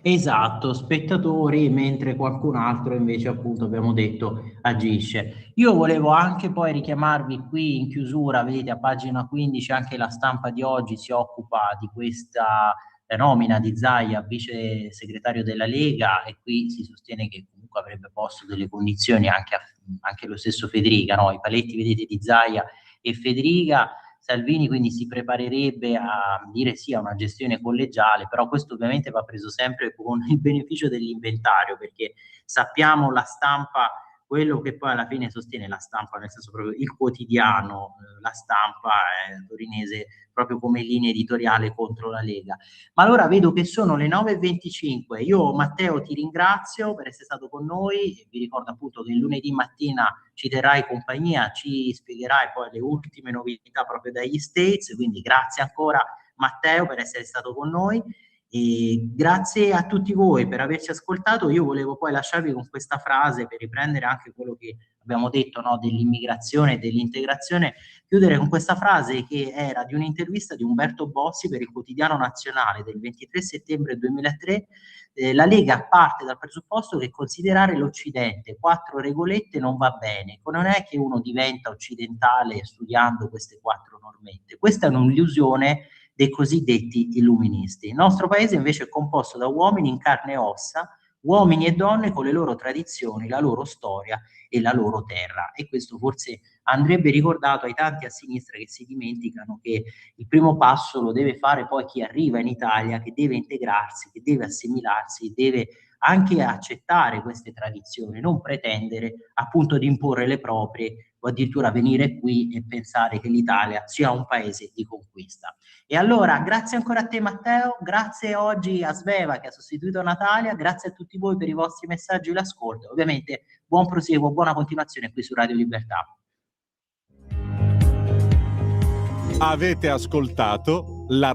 Esatto, spettatori, mentre qualcun altro invece, appunto, abbiamo detto, agisce. Io volevo anche poi richiamarvi qui in chiusura, vedete a pagina 15 anche La Stampa di oggi si occupa di questa nomina di Zaia, vice segretario della Lega, e qui si sostiene che comunque avrebbe posto delle condizioni anche lo stesso Federica, no? I paletti, vedete, di Zaia e Federica. Salvini quindi si preparerebbe a dire sì a una gestione collegiale, però questo ovviamente va preso sempre con il beneficio dell'inventario, perché sappiamo la stampa quello che poi alla fine sostiene la stampa, nel senso proprio il quotidiano, la stampa torinese, proprio come linea editoriale contro la Lega. Ma allora vedo che sono le 9:25. Io, Matteo, ti ringrazio per essere stato con noi. Vi ricordo appunto che il lunedì mattina ci terrai compagnia, ci spiegherai poi le ultime novità proprio dagli States, quindi grazie ancora Matteo per essere stato con noi. E grazie a tutti voi per averci ascoltato. Io volevo poi lasciarvi con questa frase per riprendere anche quello che abbiamo detto, no, dell'immigrazione e dell'integrazione, chiudere con questa frase che era di un'intervista di Umberto Bossi per il Quotidiano Nazionale del 23 settembre 2003. La Lega parte dal presupposto che considerare l'Occidente 4 regolette non va bene, non è che uno diventa occidentale studiando queste 4 normette, questa è un'illusione dei cosiddetti illuministi. Il nostro paese invece è composto da uomini in carne e ossa, uomini e donne con le loro tradizioni, la loro storia e la loro terra, e questo forse andrebbe ricordato ai tanti a sinistra che si dimenticano che il primo passo lo deve fare poi chi arriva in Italia, che deve integrarsi, che deve assimilarsi, deve anche accettare queste tradizioni, non pretendere appunto di imporre le proprie o addirittura venire qui e pensare che l'Italia sia un paese di conquista. E allora grazie ancora a te Matteo, grazie oggi a Sveva che ha sostituito Natalia, grazie a tutti voi per i vostri messaggi e l'ascolto, ovviamente buon proseguo, buona continuazione qui su Radio Libertà. Avete ascoltato la